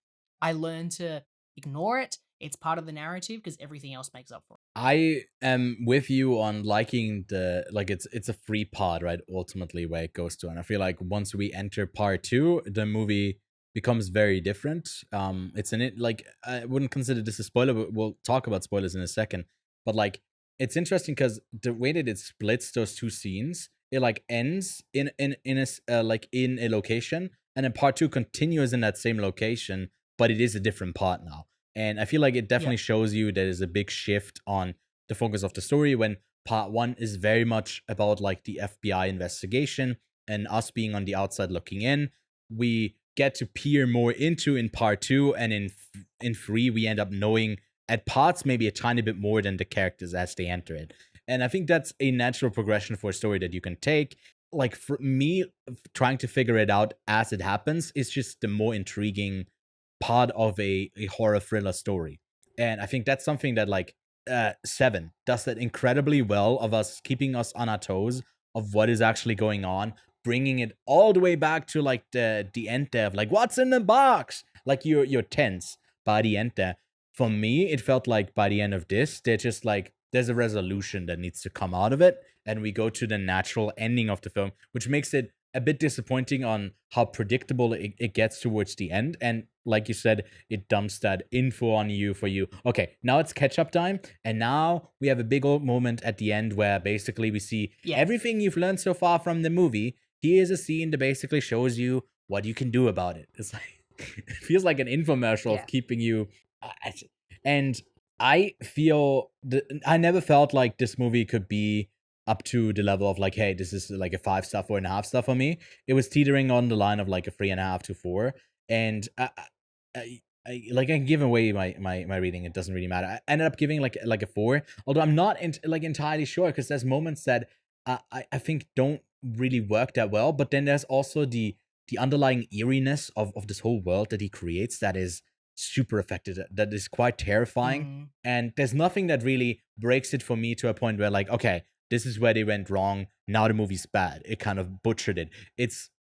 I learn to ignore it. It's part of the narrative because everything else makes up for it. I am with you on liking the, like, it's a free pod, right? Ultimately, where it goes to, and I feel like once we enter part 2, the movie becomes very different. It's in it, like, I wouldn't consider this a spoiler, but we'll talk about spoilers in a second. But like, it's interesting because the way that it splits those two scenes, it like ends in a location, and then part two continues in that same location, but it is a different part now. And I feel like it definitely shows you there is a big shift on the focus of the story when part one is very much about like the FBI investigation and us being on the outside looking in. We get to peer more into in part two, and in three we end up knowing at parts maybe a tiny bit more than the characters as they enter it. And I think that's a natural progression for a story that you can take. Like for me, trying to figure it out as it happens is just the more intriguing part of a horror thriller story. And I think that's something that like Seven does that incredibly well, of us keeping us on our toes of what is actually going on, bringing it all the way back to like the end there of like what's in the box, like you're tense by the end there. For me, it felt like by the end of this, they're just like there's a resolution that needs to come out of it, and we go to the natural ending of the film, which makes it a bit disappointing on how predictable it gets towards the end. And like you said, it dumps that info on you for you. Okay, now it's catch-up time, and now we have a big old moment at the end where basically we see everything you've learned so far from the movie. Here's a scene that basically shows you what you can do about it. It's like it feels like an infomercial of keeping you. And I feel I never felt like this movie could be up to the level of like, hey, this is like a 5-star, 4.5 star for me. It was teetering on the line of like a 3.5 to 4, and I like I can give away my rating. It doesn't really matter. I ended up giving like a 4, although I'm not entirely sure because there's moments that I think don't really work that well. But then there's also the underlying eeriness of this whole world that he creates that is super effective, that is quite terrifying. And there's nothing that really breaks it for me to a point where like, okay, this is where they went wrong, now the movie's bad. It kind of butchered it.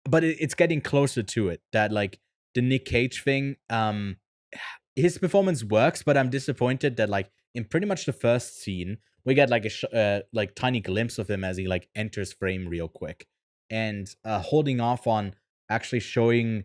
But it's getting closer to it, that like the Nick Cage thing, his performance works, but I'm disappointed that like in pretty much the first scene we get like a like tiny glimpse of him as he like enters frame real quick, and holding off on actually showing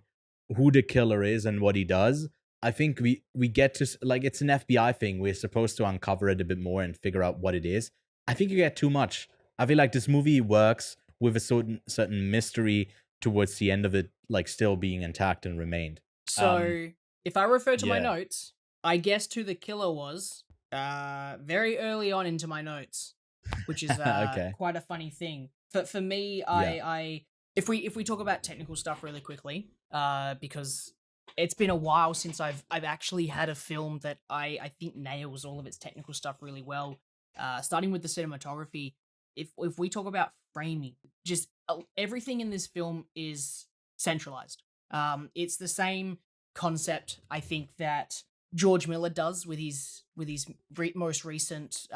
who the killer is and what he does. I think we get to like, it's an FBI thing. We're supposed to uncover it a bit more and figure out what it is. I think you get too much. I feel like this movie works with a certain mystery towards the end of it, like still being intact and remained. So if I refer to my notes, I guessed who the killer was very early on into my notes, which is quite a funny thing. For me, I if we talk about technical stuff really quickly, because it's been a while since I've actually had a film that I think nails all of its technical stuff really well. Starting with the cinematography, if we talk about framing, just everything in this film is centralized. It's the same concept I think that George Miller does with his most recent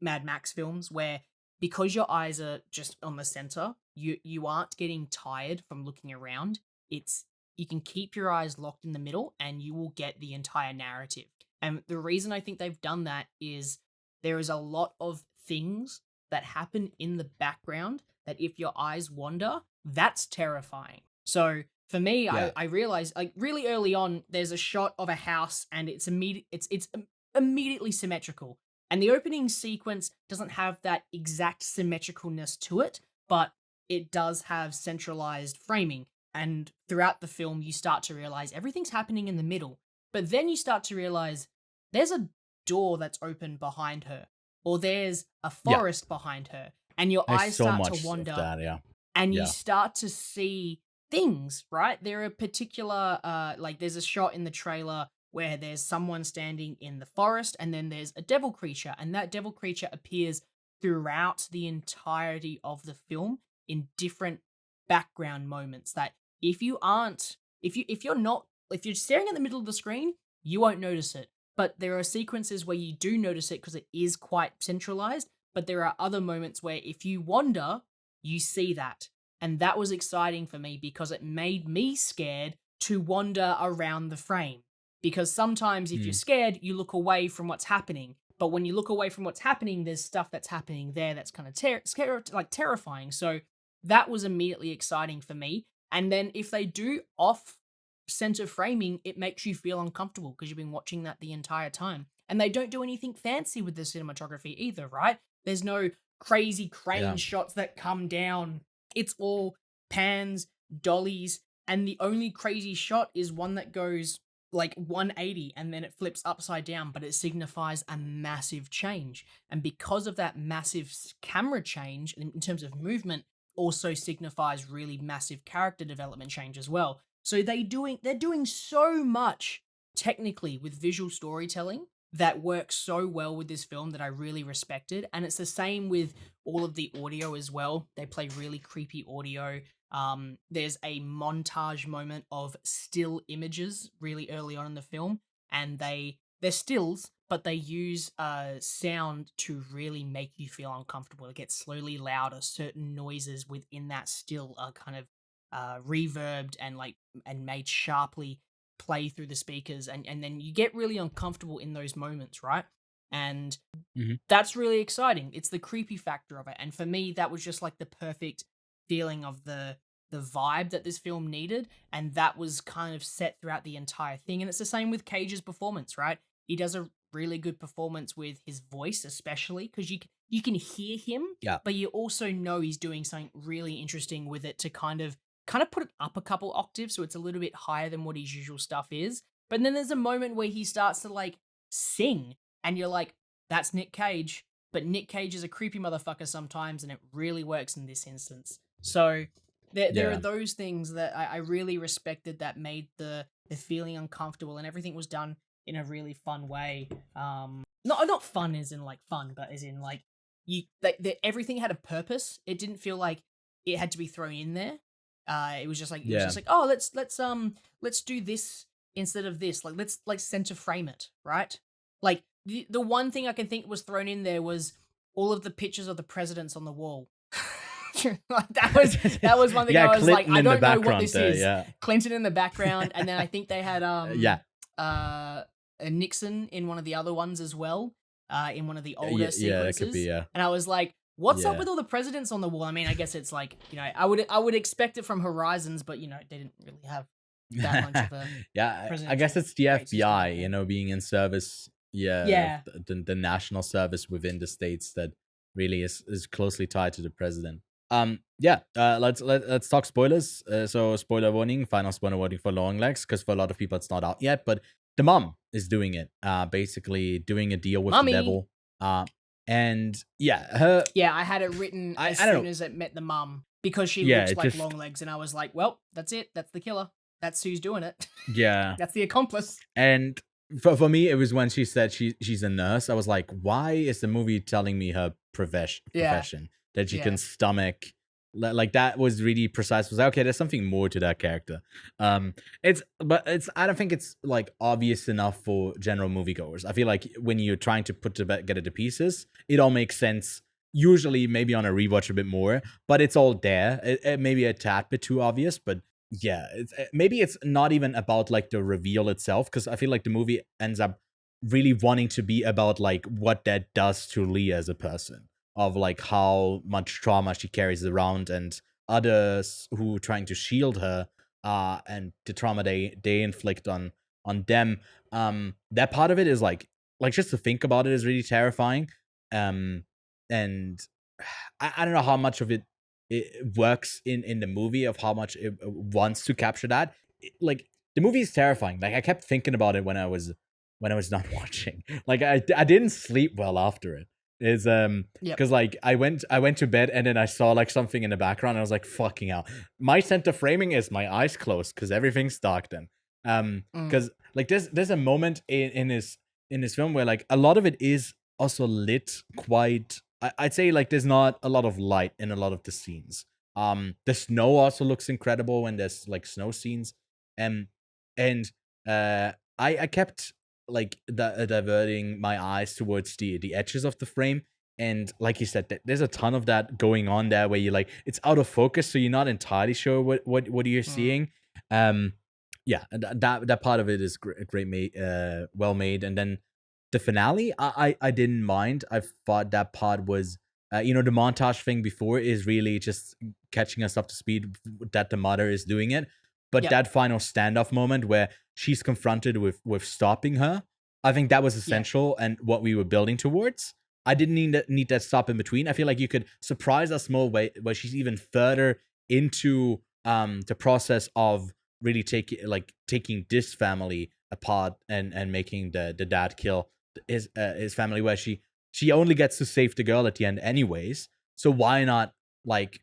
Mad Max films, where because your eyes are just on the center, you aren't getting tired from looking around. You can keep your eyes locked in the middle and you will get the entire narrative. And the reason I think they've done that is there is a lot of things that happen in the background that if your eyes wander, that's terrifying. So for me, I realized like really early on, there's a shot of a house and it's immediately symmetrical. And the opening sequence doesn't have that exact symmetricalness to it, but it does have centralized framing. And throughout the film, you start to realize everything's happening in the middle. But then you start to realize there's a door that's open behind her, or there's a forest behind her, and your eyes start to wander. And you start to see things, right? There are particular, like there's a shot in the trailer where there's someone standing in the forest, and then there's a devil creature, and that devil creature appears throughout the entirety of the film in different background moments that if you're staring at the middle of the screen, you won't notice it. But there are sequences where you do notice it because it is quite centralized, but there are other moments where if you wander, you see that. And that was exciting for me because it made me scared to wander around the frame. Because sometimes if you're scared, you look away from what's happening. But when you look away from what's happening, there's stuff that's happening there that's kind of terrifying. So that was immediately exciting for me. And then if they do off-center framing, it makes you feel uncomfortable because you've been watching that the entire time. And they don't do anything fancy with the cinematography either, right? There's no crazy crane Yeah. shots that come down. It's all pans, dollies, and the only crazy shot is one that goes like 180 and then it flips upside down, but it signifies a massive change. And because of that massive camera change in terms of movement, also signifies really massive character development change as well. So they're doing so much technically with visual storytelling that works so well with this film that I really respected. And it's the same with all of the audio as well. They play really creepy audio. There's a montage moment of still images really early on in the film, and they're stills, but they use sound to really make you feel uncomfortable. It gets slowly louder. Certain noises within that still are kind of reverbed and made sharply play through the speakers, and then you get really uncomfortable in those moments, right? And that's really exciting. It's the creepy factor of it, and for me, that was just like the perfect feeling of the vibe that this film needed, and that was kind of set throughout the entire thing. And it's the same with Cage's performance, right? He does a really good performance with his voice, especially because you can hear him, but you also know he's doing something really interesting with it to kind of put it up a couple octaves, so it's a little bit higher than what his usual stuff is. But then there's a moment where he starts to like sing, and you're like, that's Nick Cage. But Nick Cage is a creepy motherfucker sometimes, and it really works in this instance. So there are those things that I really respected that made the feeling uncomfortable, and everything was done in a really fun way. Not fun as in like fun, but as in like everything had a purpose. It didn't feel like it had to be thrown in there. It was just like oh, let's do this instead of this. Like let's like center frame it, right? Like the one thing I can think was thrown in there was all of the pictures of the presidents on the wall. Like that was one thing I was Clinton like, I don't know what this there, is. Yeah. Clinton in the background, and then I think they had a Nixon in one of the other ones as well, in one of the older sequences. Yeah, that could be, And I was like, what's up with all the presidents on the wall? I mean, I guess it's like, you know, I would expect it from Horizons, but you know, they didn't really have that much of a I guess it's the presidential FBI, system. you know, being in service. The national service within the states that really is closely tied to the president. Let's talk spoilers. So spoiler warning, final spoiler warning for Longlegs, because for a lot of people it's not out yet, but the mom is doing it. Basically doing a deal with Mummy. the devil. I had it written as soon as it met the mum, because she looks like Longlegs, and I was like, well, that's it. That's the killer. That's who's doing it. Yeah. That's the accomplice. And for me, it was when she said she's a nurse. I was like, why is the movie telling me her profession? That she can stomach. Like, that was really precise. I was like, okay, there's something more to that character. I don't think it's like obvious enough for general moviegoers. I feel like when you're trying to get it to pieces, it all makes sense. Usually, maybe on a rewatch a bit more, but it's all there. It may be a tad bit too obvious, but yeah, maybe it's not even about like the reveal itself, because I feel like the movie ends up really wanting to be about like what that does to Lee as a person, of like how much trauma she carries around, and others who are trying to shield her, and the trauma they inflict on them. That part of it is like just to think about it is really terrifying. And I don't know how much of it works in the movie, of how much it wants to capture that. Like, the movie is terrifying. Like, I kept thinking about it when I was not watching. Like, I didn't sleep well after it. Is because like I went to bed, and then I saw like something in the background, and I was like, fucking hell. My center framing is my eyes closed because everything's dark then. Because like there's a moment in this film where like a lot of it is also lit quite. I'd say like there's not a lot of light in a lot of the scenes. The snow also looks incredible when there's like snow scenes. I kept like diverting my eyes towards the edges of the frame, and like you said, there's a ton of that going on there where you like it's out of focus, so you're not entirely sure what you're seeing. That part of it is well made, and then the finale, I didn't mind. I thought that part was, the montage thing before is really just catching us up to speed that the mother is doing it. But that final standoff moment where she's confronted with stopping her, I think that was essential and what we were building towards. I didn't need that stop in between. I feel like you could surprise us more where she's even further into the process of really taking this family apart and making the dad kill his family, where she only gets to save the girl at the end anyways. So why not, like,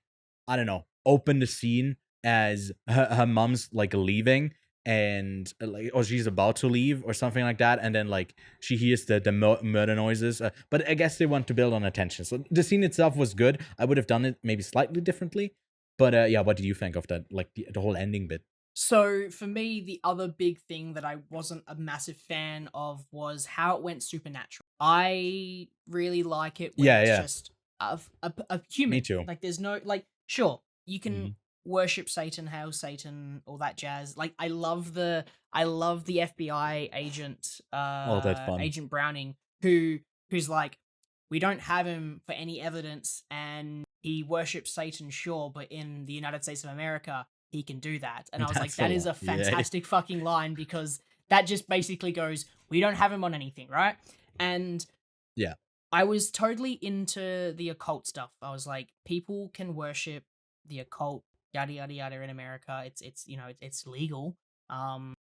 I don't know, open the scene as her mom's like leaving and like, or she's about to leave or something like that, and then like she hears the murder noises, but I guess they want to build on attention. So the scene itself was good. I would have done it maybe slightly differently, but yeah, what do you think of that, like the whole ending bit? So for me, the other big thing that I wasn't a massive fan of was how it went supernatural. I really like it when it's just a human. Me too. Like there's no, like, sure, you can Mhm. worship Satan, hail Satan, all that jazz. Like I love the FBI agent, That's fun. Agent Browning, who's like, we don't have him for any evidence, and he worships Satan, sure, but in the United States of America, he can do that. And I was like, That's that a is a lot. Yeah. fantastic fucking line, because that just basically goes, we don't have him on anything, right? And Yeah. I was totally into the occult stuff. I was like, people can worship the occult, yada yada yada, in America. It's you know, it's legal.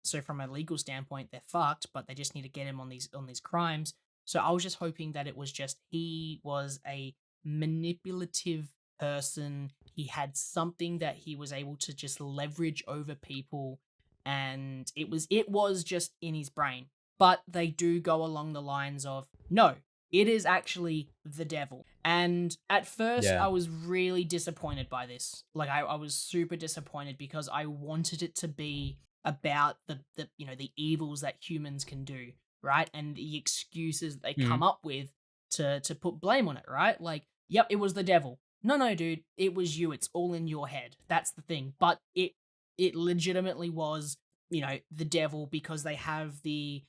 So from a legal standpoint, they're fucked, but they just need to get him on these crimes. So I was just hoping that it was just, he was a manipulative person. He had something that he was able to just leverage over people, and it was just in his brain. But they do go along the lines of, no, it is actually the devil. And at first, Yeah. I was really disappointed by this. Like, I was super disappointed, because I wanted it to be about the you know, the evils that humans can do, right? And the excuses they come up with to put blame on it, right? Like, yep, it was the devil. No, dude, it was you. It's all in your head. That's the thing. But it legitimately was, you know, the devil, because they have the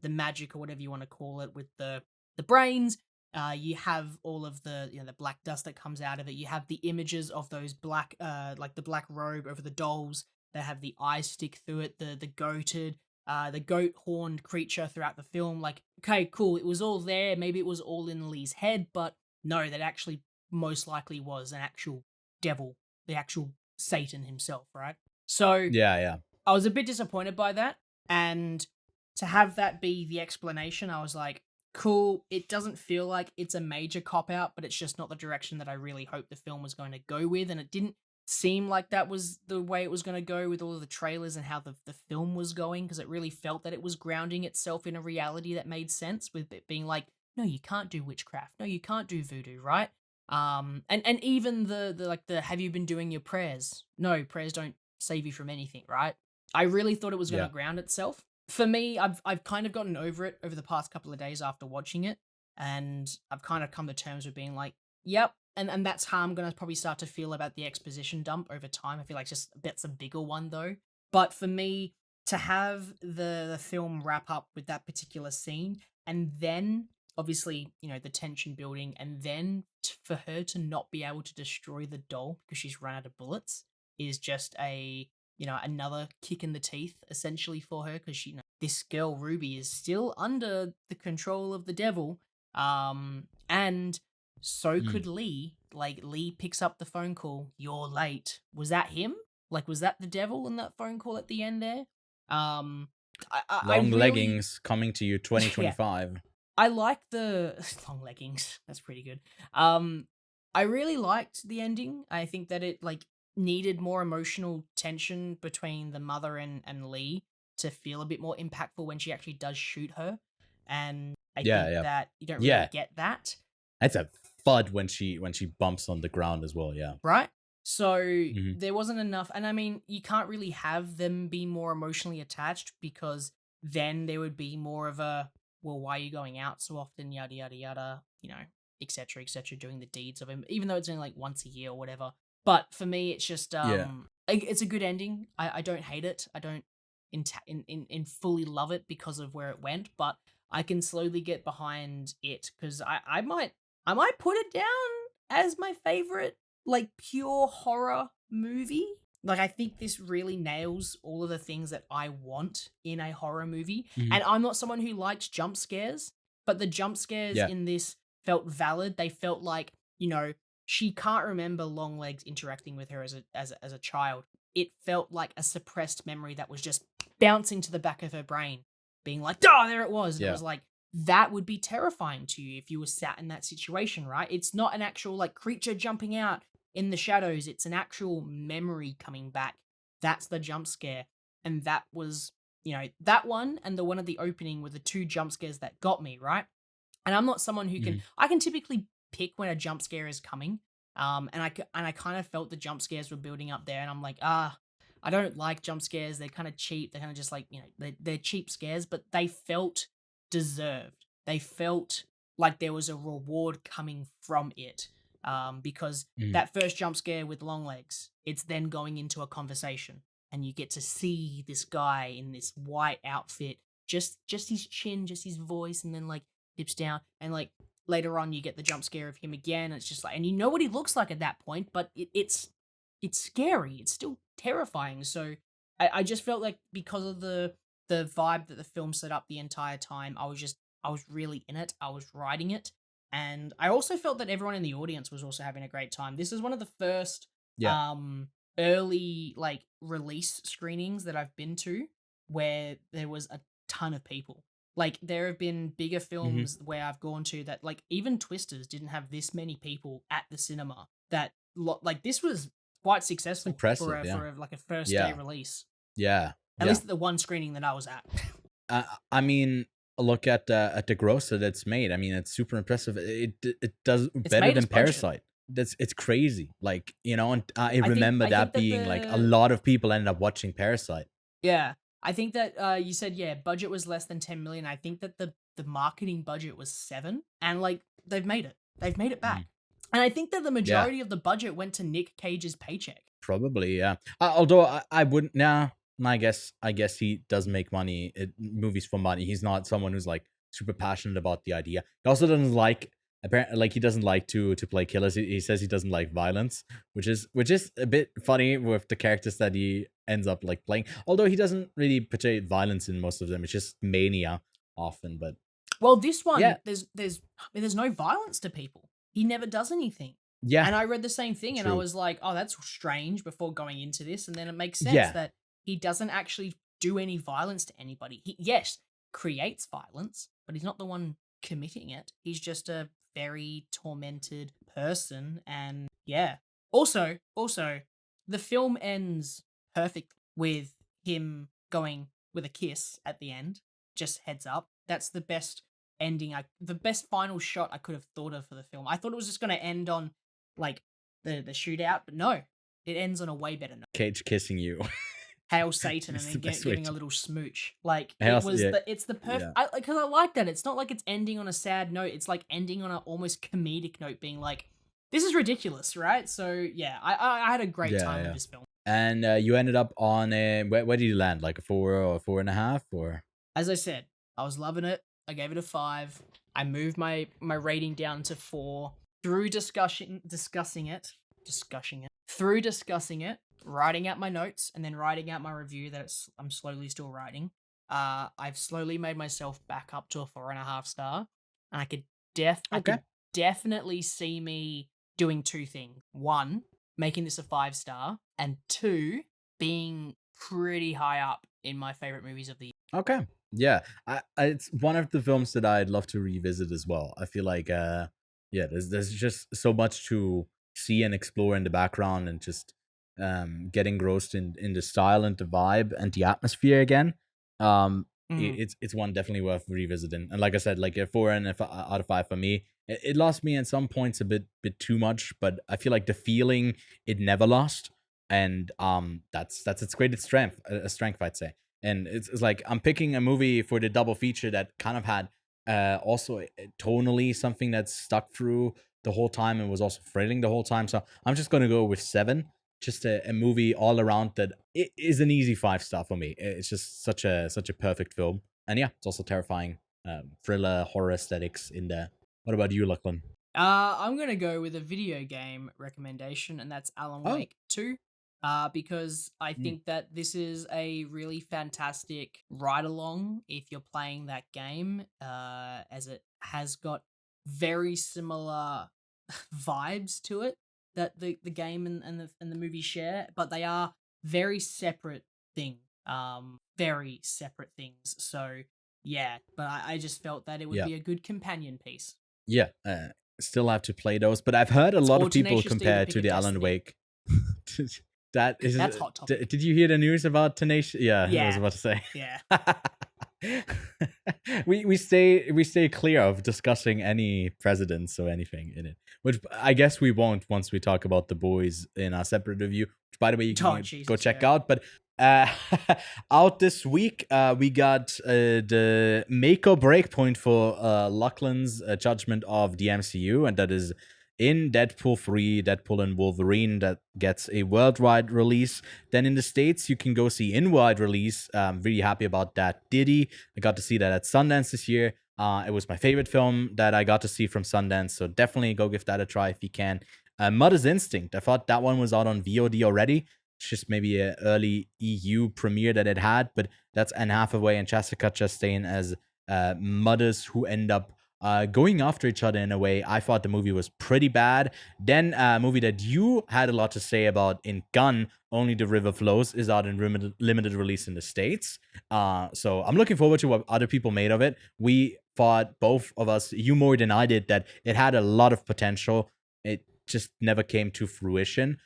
magic, or whatever you want to call it, with the brains. You have all of the, you know, the black dust that comes out of it. You have the images of those black, like the black robe over the dolls. They have the eyes stick through it. The goat horned creature throughout the film. Like, okay, cool. It was all there. Maybe it was all in Lee's head, but no, that actually most likely was an actual devil, the actual Satan himself, right? So Yeah. I was a bit disappointed by that, and to have that be the explanation, I was like, cool. It doesn't feel like it's a major cop out, but it's just not the direction that I really hoped the film was going to go with, and it didn't seem like that was the way it was going to go with all of the trailers and how the film was going, because it really felt that it was grounding itself in a reality that made sense, with it being like, no, you can't do witchcraft, no, you can't do voodoo, right? And even the have you been doing your prayers? No, prayers don't save you from anything, right? I really thought it was going to ground itself. For me, I've kind of gotten over it over the past couple of days after watching it, and I've kind of come to terms with being like, yep. And that's how I'm going to probably start to feel about the exposition dump over time. I feel like that's a bigger one, though. But for me, to have the film wrap up with that particular scene, and then obviously, you know, the tension building, and then for her to not be able to destroy the doll because she's run out of bullets, is just a, you know, another kick in the teeth essentially for her, because she, you know, this girl Ruby is still under the control of the devil, and so could Lee. Like, Lee picks up the phone call, "You're late." Was that him? Like, was that the devil in that phone call at the end there? Long really, leggings coming to you yeah, 2025. I like the long leggings. That's pretty good. I really liked the ending. I think that it, like, needed more emotional tension between the mother and Lee to feel a bit more impactful when she actually does shoot her. And I think that you don't really get that. That's a thud when she bumps on the ground as well, yeah. Right? So there wasn't enough, and I mean, you can't really have them be more emotionally attached, because then there would be more of a, well, why are you going out so often, yada yada yada, you know, etc., doing the deeds of him, even though it's only like once a year or whatever. But for me, it's just it's a good ending. I don't hate it. I don't in fully love it because of where it went, but I can slowly get behind it, because I might put it down as my favorite, like, pure horror movie. Like, I think this really nails all of the things that I want in a horror movie. And I'm not someone who likes jump scares, but the jump scares Yeah. in this felt valid. They felt like, she can't remember Longlegs interacting with her as a child. It felt like a suppressed memory that was just bouncing to the back of her brain, being like, oh, there it was. And it was like, that would be terrifying to you if you were sat in that situation, right? It's not an actual like creature jumping out in the shadows. It's an actual memory coming back. That's the jump scare. And that was, that one and the one at the opening were the two jump scares that got me, right? And I'm not someone who I can typically pick when a jump scare is coming. And I kind of felt the jump scares were building up there, and I'm like, I don't like jump scares. They're kind of cheap. They're kind of just like, they're cheap scares, but they felt deserved. They felt like there was a reward coming from it. Because that first jump scare with Longlegs, it's then going into a conversation, and you get to see this guy in this white outfit, just his chin, just his voice, and then like dips down, and like later on you get the jump scare of him again. It's just like, and you know what he looks like at that point, but it's scary. It's still terrifying. So I just felt like because of the vibe that the film set up the entire time, I was really in it. I was riding it. And I also felt that everyone in the audience was also having a great time. This is one of the first early like release screenings that I've been to where there was a ton of people. Like there have been bigger films where I've gone to that like even Twisters didn't have this many people at the cinema. That like this was quite successful for like a first day release. Yeah. At least the one screening that I was at. I mean, look at the gross that it's made. I mean, it's super impressive. It does better than Parasite. It's crazy. Like, and I remember that being like a lot of people ended up watching Parasite. Yeah. I think that you said, budget was less than 10 million. I think that the marketing budget was 7, and like they've made it. They've made it back. And I think that the majority of the budget went to Nick Cage's paycheck. Probably, yeah. Although I wouldn't. I guess he does make money. Movies for money. He's not someone who's like super passionate about the idea. He also doesn't like he doesn't like to play killers. He says he doesn't like violence, which is a bit funny with the characters that he ends up like playing. Although he doesn't really portray violence in most of them. It's just mania often. But well, this one there's no violence to people. He never does anything. Yeah. And I read the same thing, and I was like, oh, that's strange before going into this, and then it makes sense that he doesn't actually do any violence to anybody. He, creates violence, but he's not the one committing it. He's just a very tormented person, and Also, the film ends perfect with him going with a kiss at the end. Just heads up. That's the best ending, the best final shot I could have thought of for the film. I thought it was just going to end on like the shootout, but no, it ends on a way better note. Cage kissing you. Hail Satan, and then giving a little smooch. Like it's the perfect. Because I like that. It's not like it's ending on a sad note. It's like ending on an almost comedic note, being like, "This is ridiculous," right? So I had a great time with this film. And you ended up on a where did you land? Like a 4 or 4.5, or? As I said, I was loving it. I gave it a 5. I moved my rating down to 4 through discussing it, writing out my notes, and then writing out my review that I'm slowly still writing. I've slowly made myself back up to a 4.5 star, and I could definitely see me doing 2 things. 1, making this a 5 star, and 2, being pretty high up in my favorite movies of the year. Okay. Yeah, it's one of the films that I'd love to revisit as well. I feel like, there's just so much to see and explore in the background, and just get engrossed in the style and the vibe and the atmosphere again. It's one definitely worth revisiting. And like I said, like a 4 out of 5 for me. It lost me at some points a bit too much, but I feel like the feeling it never lost, and that's its greatest strength, I'd say. And it's like I'm picking a movie for the double feature that kind of had also tonally something that stuck through the whole time and was also thrilling the whole time. So I'm just going to go with 7. Just a movie all around that it is an easy 5 star for me. It's just such a perfect film. And it's also terrifying thriller, horror aesthetics in there. What about you, Lachlan? I'm going to go with a video game recommendation, and that's Alan Wake 2. because I think that this is a really fantastic ride along if you're playing that game, as it has got very similar vibes to it that the game and the movie share, but they are very separate things. Very separate things. So yeah, but I just felt that it would Yeah. be a good companion piece. Yeah, still have to play those, but I've heard a lot Or of people Tenacious D to compare pick to a the Alan Destiny. Wake. That is That's hot topic. Did you hear the news about Tenacious? Yeah, I was Yeah. about to say. Yeah. we stay clear of discussing any presidents or anything in it, which I guess we won't once we talk about The Boys in our separate review, which by the way you can go Jesus, check yeah. out. But out this week we got the make or break point for Lachlan's judgment of the MCU, and that is in Deadpool 3, Deadpool and Wolverine, that gets a worldwide release. Then in the States, you can go see in-wide release. I'm really happy about that. Diddy, I got to see that at Sundance this year. It was my favorite film that I got to see from Sundance, so definitely go give that a try if you can. Mother's Instinct, I thought that one was out on VOD already. It's just maybe an early EU premiere that it had, but that's Anne Hathaway and Jessica Chastain as mothers who end up going after each other in a way. I thought the movie was pretty bad. Then a movie that you had a lot to say about in Gun, Only the River Flows, is out in limited release in the States. So I'm looking forward to what other people made of it. We thought, both of us, you more than I did, that it had a lot of potential. It just never came to fruition.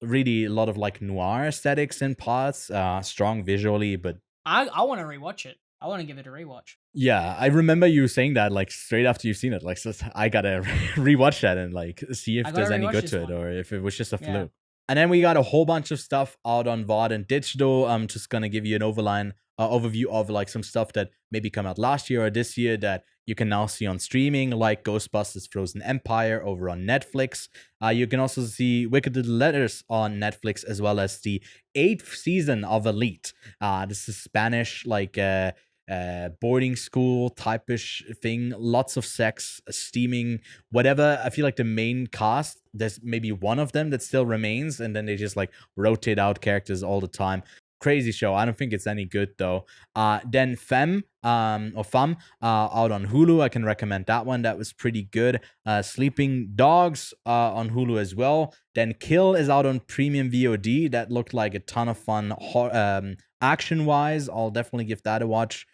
Really a lot of like noir aesthetics in parts, strong visually, but I want to rewatch it. I want to give it a rewatch. yeah, I remember you saying that like straight after you've seen it. Like, so I gotta rewatch that and like see if there's any rewatch good this to it one. or if it was just a Yeah. fluke. And then we got a whole bunch of stuff out on VOD and digital. I'm just gonna give you an overview of like some stuff that maybe come out last year or this year that you can now see on streaming, like Ghostbusters Frozen Empire over on Netflix. You can also see Wicked Little Letters on Netflix, as well as the 8th season of Elite. This is Spanish, like boarding school type-ish thing. Lots of sex, steaming, whatever. I feel like the main cast, there's maybe one of them that still remains, and then they just like rotate out characters all the time. Crazy show. I don't think it's any good though. Then Femme, out on Hulu. I can recommend that one. That was pretty good. Sleeping Dogs on Hulu as well. Then Kill is out on premium VOD. That looked like a ton of fun. Action-wise, I'll definitely give that a watch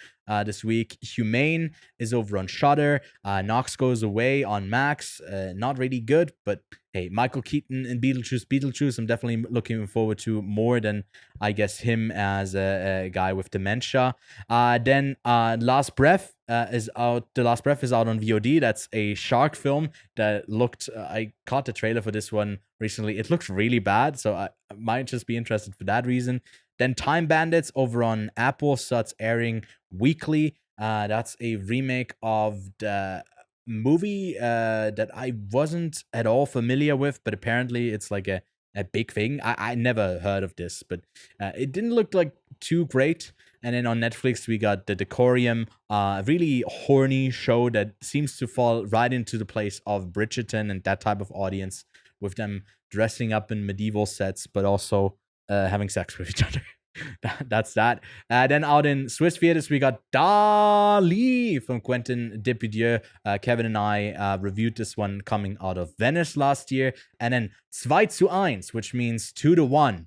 this week. Humane is over on Shudder. Knox Goes Away on Max. Not really good, but hey, Michael Keaton in Beetlejuice, I'm definitely looking forward to more than, I guess, him as a guy with dementia. Then Last Breath is out. The Last Breath is out on VOD. That's a shark film that looked, I caught the trailer for this one recently. It looks really bad, so I might just be interested for that reason. Then Time Bandits over on Apple starts airing weekly. That's a remake of the movie that I wasn't at all familiar with, but apparently it's like a big thing. I never heard of this, but it didn't look like too great. And then on Netflix, we got The Decorium, a really horny show that seems to fall right into the place of Bridgerton and that type of audience, with them dressing up in medieval sets, but also having sex with each other. That's that. Then out in Swiss theaters, we got Dali from Quentin Dupieux. Kevin and I reviewed this one coming out of Venice last year. And then 2:1, which means 2-1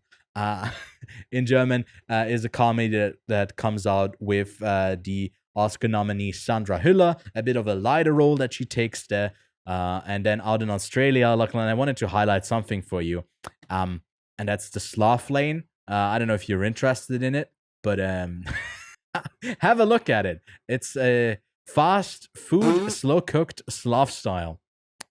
in German, is a comedy that comes out with the Oscar nominee Sandra Hüller. A bit of a lighter role that she takes there. And then out in Australia, Lachlan, I wanted to highlight something for you. And that's The Sloth Lane. I don't know if you're interested in it, but have a look at it. It's a fast food, slow-cooked sloth style.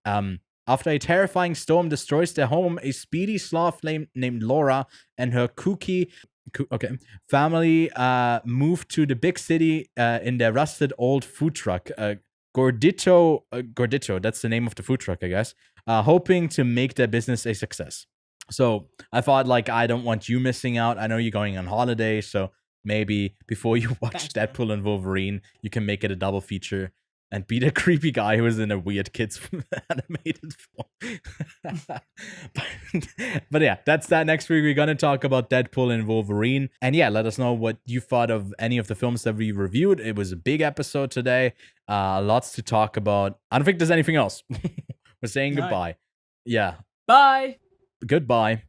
After a terrifying storm destroys their home, a speedy sloth named Laura and her kooky family move to the big city in their rusted old food truck. Gordito, that's the name of the food truck, I guess, hoping to make their business a success. So I thought, like, I don't want you missing out. I know you're going on holiday, so maybe before you watch Deadpool and Wolverine, you can make it a double feature and be the creepy guy who was in a weird kids animated film. but yeah, that's that. Next week, we're going to talk about Deadpool and Wolverine. And yeah, let us know what you thought of any of the films that we reviewed. It was a big episode today. Lots to talk about. I don't think there's anything else. We're saying goodbye. Yeah. Bye. Goodbye.